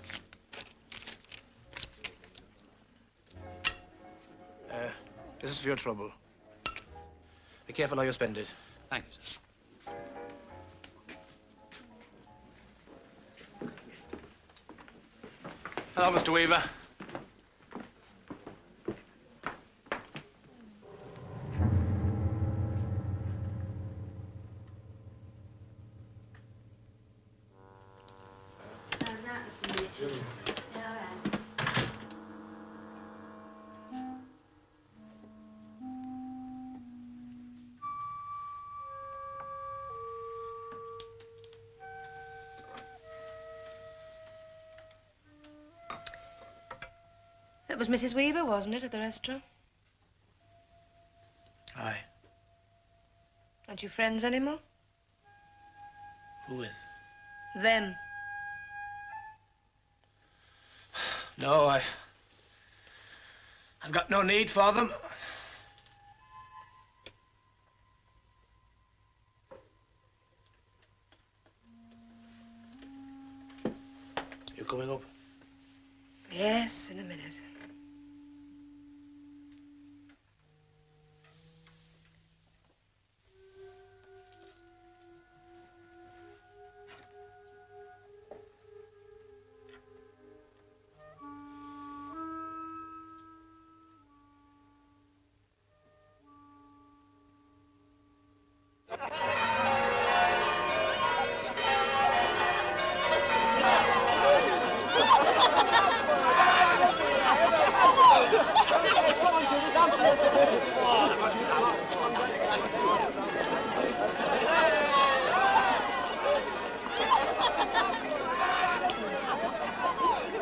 [SPEAKER 3] This is for your trouble. Be careful how you spend it.
[SPEAKER 7] Thank you, sir.
[SPEAKER 3] Hello, Mr. Weaver.
[SPEAKER 4] That was Mrs. Weaver, wasn't it, at the restaurant?
[SPEAKER 3] Aye.
[SPEAKER 4] Aren't you friends anymore?
[SPEAKER 3] Who with?
[SPEAKER 4] Them.
[SPEAKER 3] No, I've got no need for them. You coming up?
[SPEAKER 4] Yes, in a minute.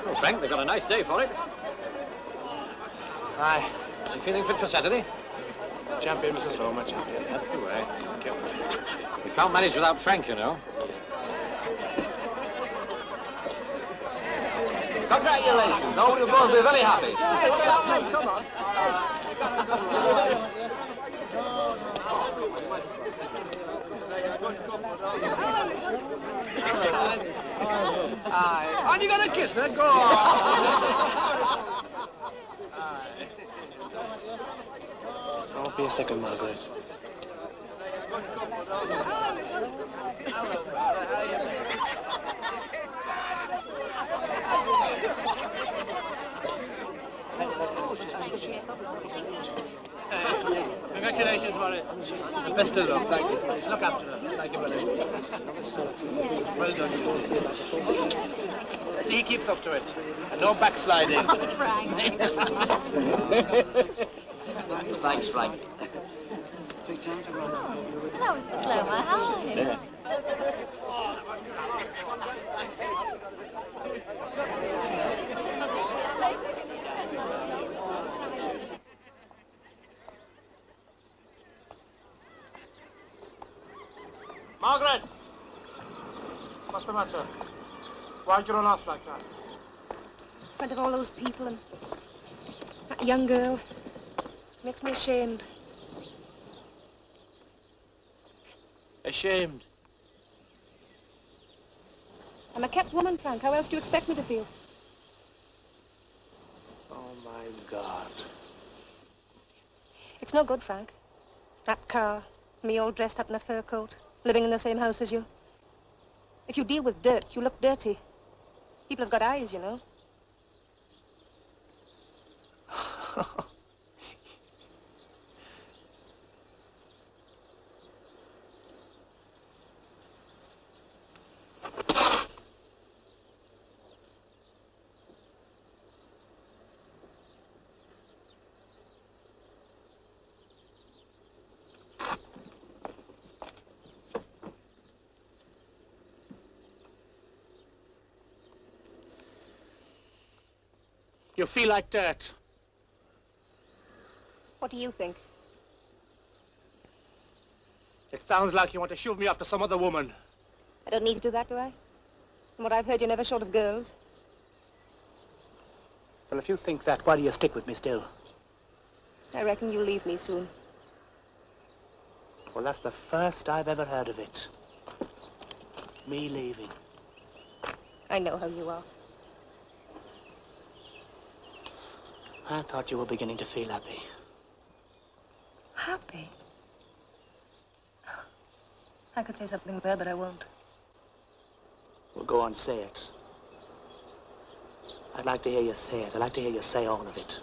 [SPEAKER 7] Well, Frank, they've got a nice day for it.
[SPEAKER 3] Aye.
[SPEAKER 7] You feeling fit for Saturday?
[SPEAKER 3] Champion, Mrs. Homer, champion.
[SPEAKER 7] That's the way. We can't manage without Frank, you know.
[SPEAKER 5] Congratulations. Oh, you'll both be very happy.
[SPEAKER 14] Hey, what about me? Come on.
[SPEAKER 3] Aye. Aren't you gonna kiss her? Go on. I won't be a second, Margaret. Congratulations, Morris. The best of luck. Thank you. Look after her. Thank you, brother. Well done. You don't see it like a see, he keeps up to it. And no backsliding.
[SPEAKER 5] Thanks, Frank.
[SPEAKER 18] Hello, Mr. Slomer. Hi.
[SPEAKER 3] Margaret! What's the matter? Why'd you run off like that?
[SPEAKER 4] In front of all those people and that young girl. Makes me ashamed.
[SPEAKER 3] Ashamed?
[SPEAKER 4] I'm a kept woman, Frank. How else do you expect me to feel?
[SPEAKER 3] Oh, my God.
[SPEAKER 4] It's no good, Frank. That car, me all dressed up in a fur coat, living in the same house as you. If you deal with dirt, you look dirty. People have got eyes, you know.
[SPEAKER 3] You feel like dirt.
[SPEAKER 4] What do you think?
[SPEAKER 3] It sounds like you want to shove me off to some other woman.
[SPEAKER 4] I don't need to do that, do I? From what I've heard, you're never short of girls.
[SPEAKER 3] Well, if you think that, why do you stick with me still?
[SPEAKER 4] I reckon you'll leave me soon.
[SPEAKER 3] Well, that's the first I've ever heard of it. Me leaving.
[SPEAKER 4] I know how you are.
[SPEAKER 3] I thought you were beginning to feel happy.
[SPEAKER 4] Happy? I could say something there, but I won't.
[SPEAKER 3] Well, go on, say it. I'd like to hear you say it. I'd like to hear you say all of it.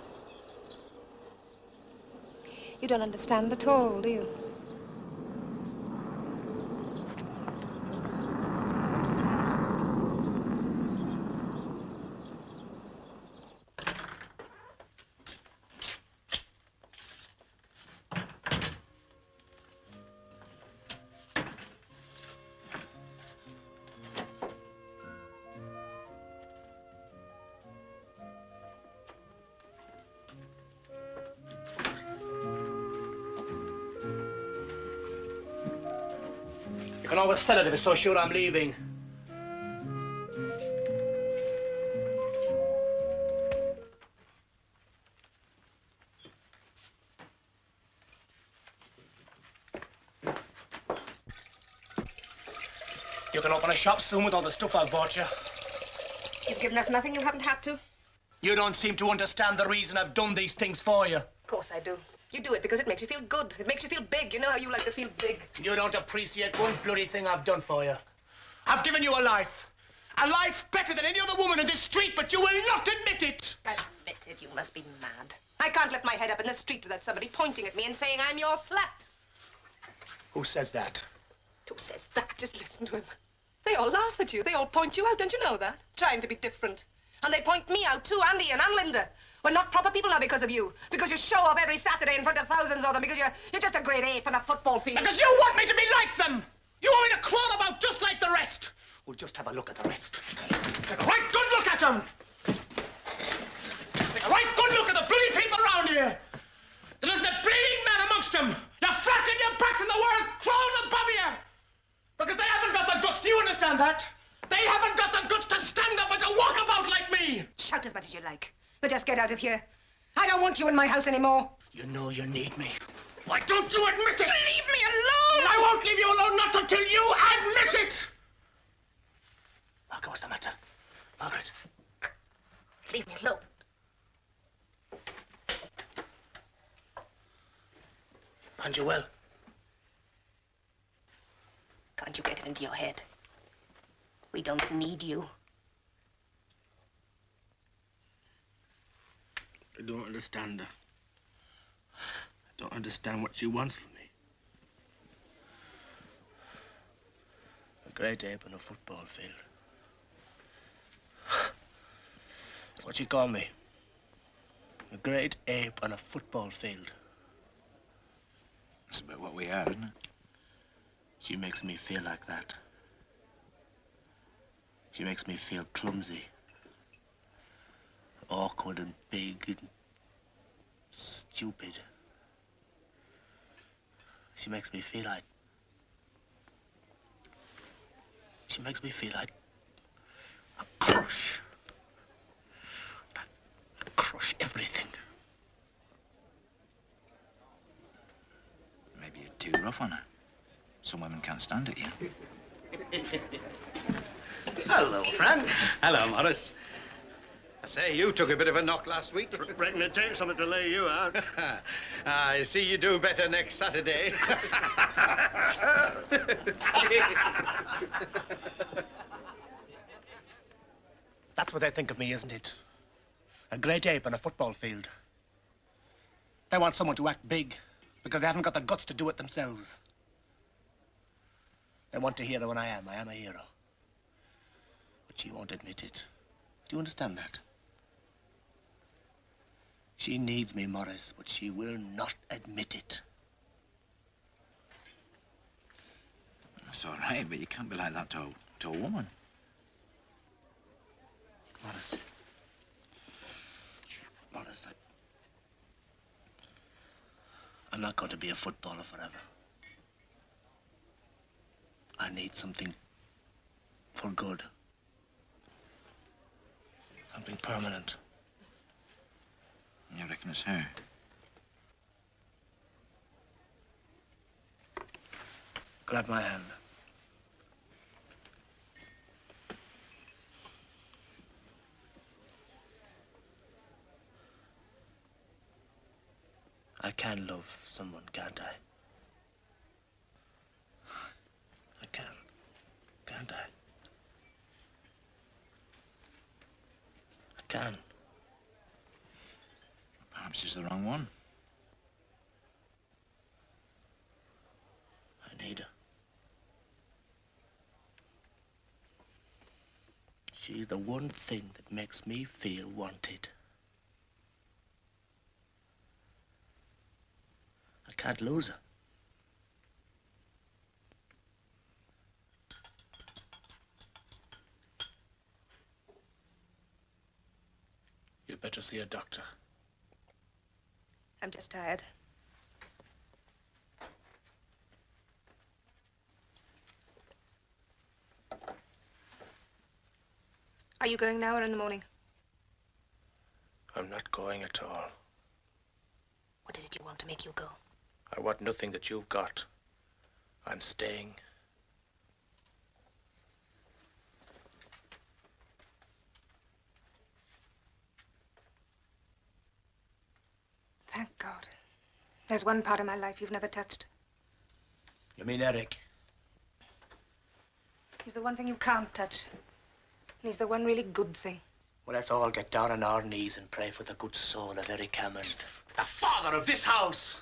[SPEAKER 4] You don't understand at all, do you?
[SPEAKER 3] You can always tell it if it's so sure I'm leaving. You can open a shop soon with all the stuff I've bought you.
[SPEAKER 4] You've given us nothing you haven't had to.
[SPEAKER 3] You don't seem to understand the reason I've done these things for you.
[SPEAKER 4] Of course I do. You do it because it makes you feel good. It makes you feel big. You know how you like to feel big.
[SPEAKER 3] You don't appreciate one bloody thing I've done for you. I've given you a life. A life better than any other woman in this street, but you will not admit it.
[SPEAKER 4] Admit it? You must be mad. I can't lift my head up in the street without somebody pointing at me and saying I'm your slut.
[SPEAKER 3] Who says that?
[SPEAKER 4] Who says that? Just listen to him. They all laugh at you. They all point you out. Don't you know that? Trying to be different. And they point me out too, and Ian and Linda. We're not proper people now because of you. Because you show off every Saturday in front of thousands of them. Because you're just a great ape on a football field.
[SPEAKER 3] Because you want me to be like them. You want me to crawl about just like the rest. Well, just have a look at the rest. Take a right good look at them. Take a right good look at the bloody people around here. There isn't a bleeding man amongst them. You're flat in your backs and the world crawls above you. Because they haven't got the guts. Do you understand that? They haven't got the guts to stand up and to walk about like me.
[SPEAKER 4] Shout as much as you like. But just get out of here. I don't want you in my house anymore.
[SPEAKER 3] You know you need me. Why don't you admit it?
[SPEAKER 4] Leave me alone!
[SPEAKER 3] I won't leave you alone, not until you admit it! Margaret, what's the matter? Margaret.
[SPEAKER 4] Leave me alone.
[SPEAKER 3] Aren't you well?
[SPEAKER 4] Can't you get it into your head? We don't need you.
[SPEAKER 3] I don't understand her. I don't understand what she wants from me. A great ape on a football field. That's what she called me. A great ape on a football field.
[SPEAKER 17] That's about what we are, isn't it?
[SPEAKER 3] She makes me feel like that. She makes me feel clumsy. Awkward and big and stupid. She makes me feel like... She makes me feel like a crush. Like crush everything.
[SPEAKER 17] Maybe you're too rough on her. Some women can't stand it, you.
[SPEAKER 6] Hello, Frank.
[SPEAKER 7] Hello, Morris. I say, you took a bit of a knock last week.
[SPEAKER 6] Reckon it takes something to lay you out.
[SPEAKER 7] I see you do better next Saturday.
[SPEAKER 3] That's what they think of me, isn't it? A great ape on a football field. They want someone to act big because they haven't got the guts to do it themselves. They want a hero, and I am. I am a hero. But she won't admit it. Do you understand that? She needs me, Morris, but she will not admit it.
[SPEAKER 17] That's all right, but you can't be like that to a woman.
[SPEAKER 3] Morris, Morris, I'm not going to be a footballer forever. I need something for good. Something permanent.
[SPEAKER 17] You reckon it's her?
[SPEAKER 3] Grab my hand. I can love someone, can't I? I can, can't I? I can.
[SPEAKER 17] Perhaps she's the wrong one.
[SPEAKER 3] I need her. She's the one thing that makes me feel wanted. I can't lose her. You'd better see a doctor.
[SPEAKER 4] I'm just tired. Are you going now or in the morning?
[SPEAKER 3] I'm not going at all.
[SPEAKER 4] What is it you want to make you go?
[SPEAKER 3] I want nothing that you've got. I'm staying.
[SPEAKER 4] Thank God. There's one part of my life you've never touched.
[SPEAKER 3] You mean Eric?
[SPEAKER 4] He's the one thing you can't touch. And he's the one really good thing.
[SPEAKER 3] Well, let's all get down on our knees and pray for the good soul of Eric Hammond, the father of this house.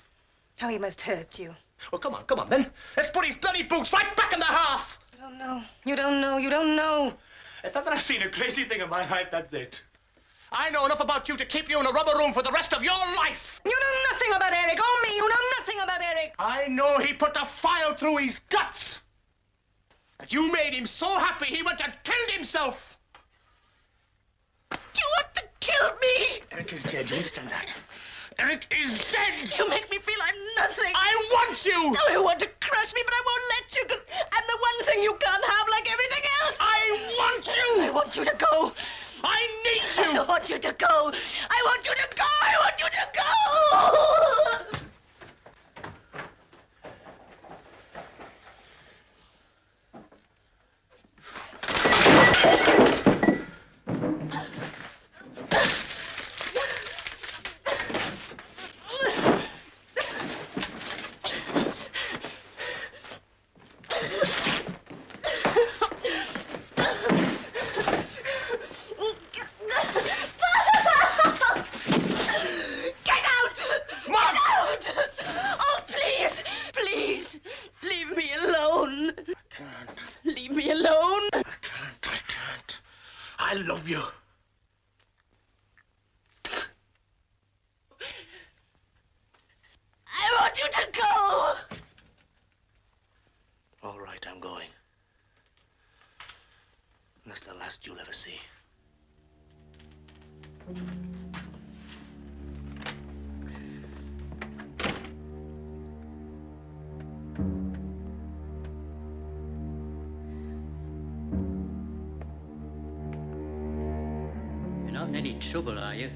[SPEAKER 4] How he must hurt you.
[SPEAKER 3] Well, come on, then. Let's put his bloody boots right back in the hearth.
[SPEAKER 4] You don't know. You don't know. You don't know.
[SPEAKER 3] If ever I've seen a crazy thing in my life, that's it. I know enough about you to keep you in a rubber room for the rest of your life.
[SPEAKER 4] You know nothing about Eric, or me. You know nothing about Eric.
[SPEAKER 3] I know he put a file through his guts. That you made him so happy he went and killed himself.
[SPEAKER 4] You want to kill me?
[SPEAKER 3] Eric is dead, you understand that? Eric is dead!
[SPEAKER 4] You make me feel I'm nothing.
[SPEAKER 3] I want you!
[SPEAKER 4] No, you want to crush me, but I won't let you, 'cause I'm the one thing you can't have like everything else.
[SPEAKER 3] I want you!
[SPEAKER 4] I want you to go.
[SPEAKER 3] I need you!
[SPEAKER 4] I want you to go. I want you to go. I want you to go.
[SPEAKER 3] I love you.
[SPEAKER 4] I want you to go.
[SPEAKER 3] All right, I'm going. And that's the last you'll ever see.
[SPEAKER 13] You're not in any trouble, are you?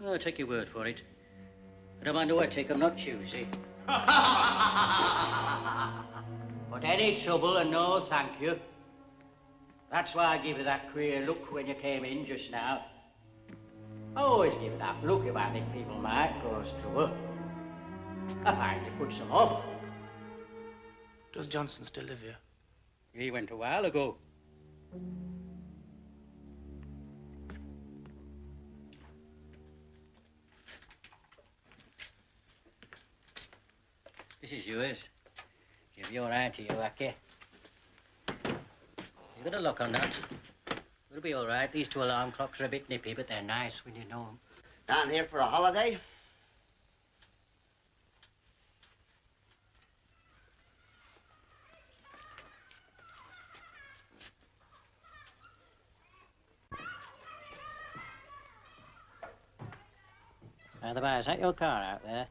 [SPEAKER 13] Oh, take your word for it. I don't mind a wet tick, I'm not choosy. But any trouble and no thank you. That's why I give you that queer look when you came in just now. I always give that look if I think people might cause trouble. I find it puts them off.
[SPEAKER 3] Does Johnson still live here?
[SPEAKER 13] He went a while ago. This is yours. Give your auntie a wacky. You got a lock on that. It'll be all right. These two alarm clocks are a bit nippy, but they're nice when you know them.
[SPEAKER 20] Down here for a holiday?
[SPEAKER 13] By the by, is that your car out there?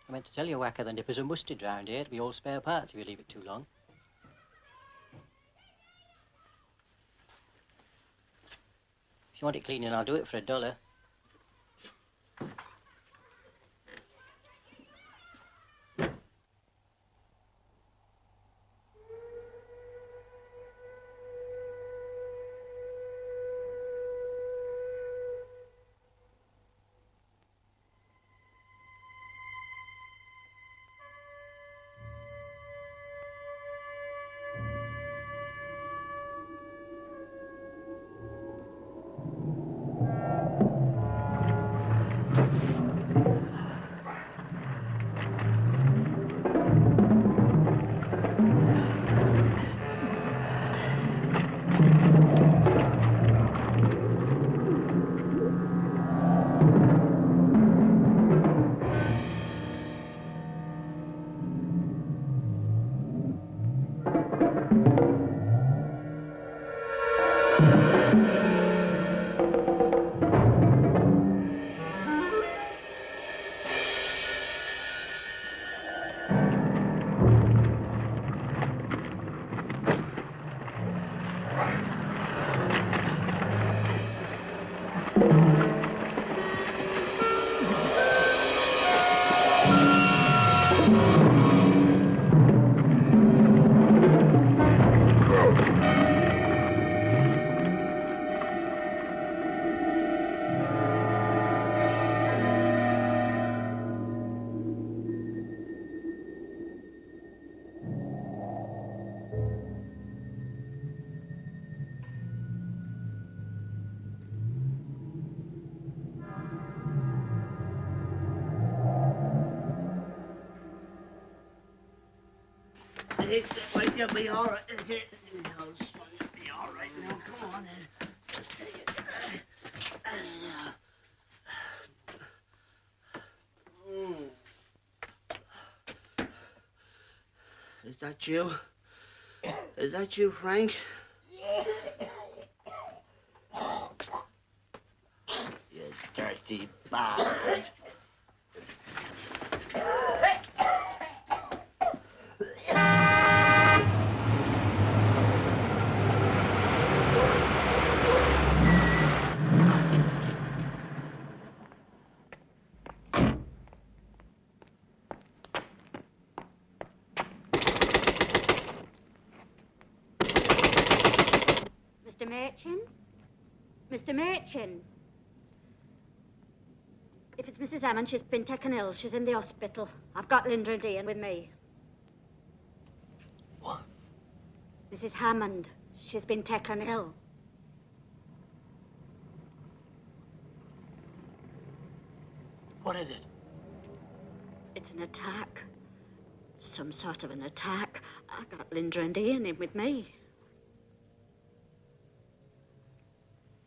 [SPEAKER 13] I meant to tell you, Wacker, the nippers are musted round here. It'll be all spare parts if you leave it too long. If you want it cleaning, I'll do it for $1.
[SPEAKER 14] You'll be all right. You'll be all right now. Come on, then. Just take it. Is that you? Is that you, Frank? You dirty bastard.
[SPEAKER 19] Mr. Machin? Mr. Machin? If it's Mrs. Hammond, she's been taken ill. She's in the hospital. I've got Linda and Ian with me.
[SPEAKER 14] What?
[SPEAKER 19] Mrs. Hammond. She's been taken ill.
[SPEAKER 14] What is it?
[SPEAKER 19] It's an attack. Some sort of an attack. I got Linda and Ian in with me.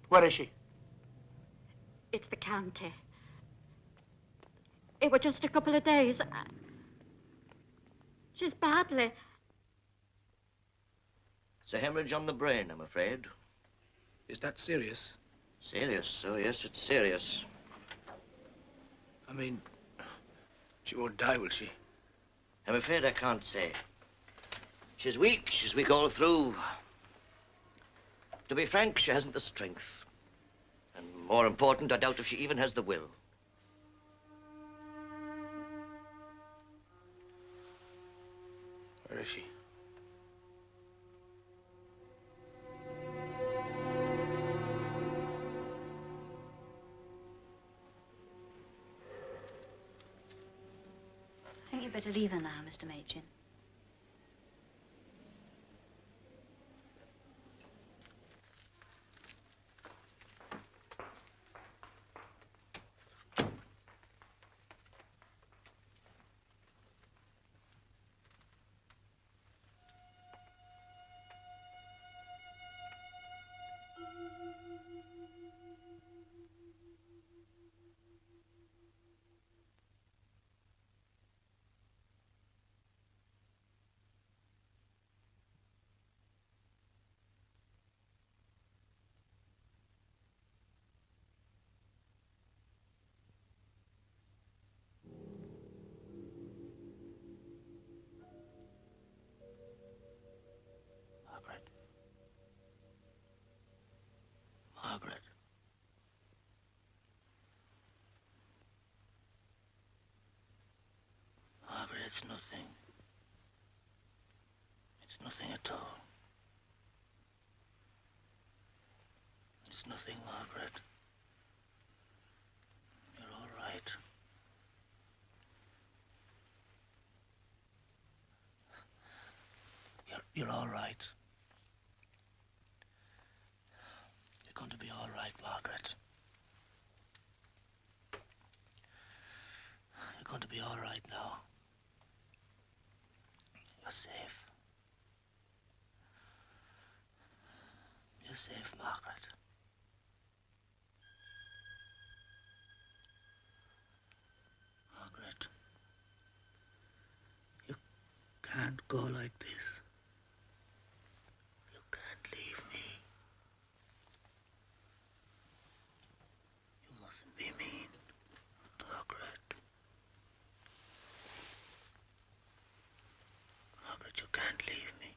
[SPEAKER 14] Where is she?
[SPEAKER 19] It's the county. It was just a couple of days. She's badly.
[SPEAKER 21] It's a hemorrhage on the brain, I'm afraid.
[SPEAKER 3] Is that serious?
[SPEAKER 21] Serious? Oh, yes, it's serious.
[SPEAKER 3] I mean, she won't die, will she?
[SPEAKER 21] I'm afraid I can't say. She's weak all through. To be frank, she hasn't the strength. And more important, I doubt if she even has the will.
[SPEAKER 3] Where is she?
[SPEAKER 19] I think you'd better leave her now, Mr. Machin.
[SPEAKER 14] It's nothing, Margaret. You're all right. You're all right. You're going to be all right, Margaret. You're going to be all right now. You're safe. You're safe, Margaret. Margaret, you can't go like this. You can't leave me. You mustn't be mean, Margaret. Margaret, you can't leave me.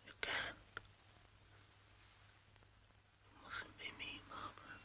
[SPEAKER 14] You can't. You mustn't be mean, Margaret.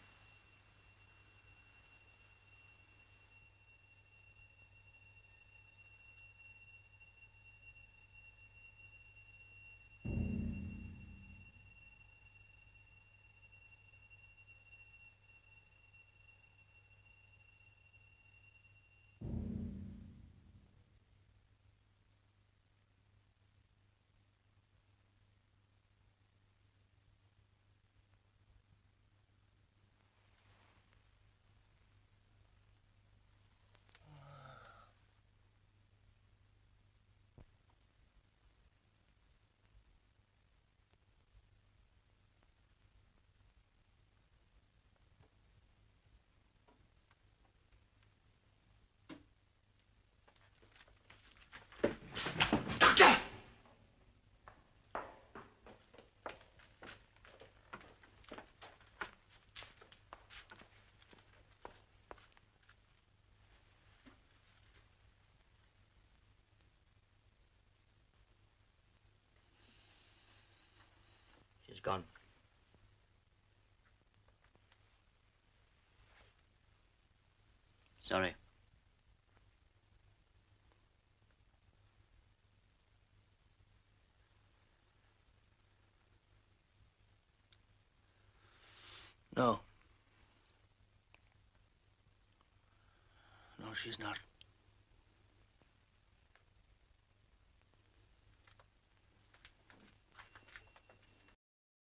[SPEAKER 21] She's gone. Sorry.
[SPEAKER 14] No. No, she's not.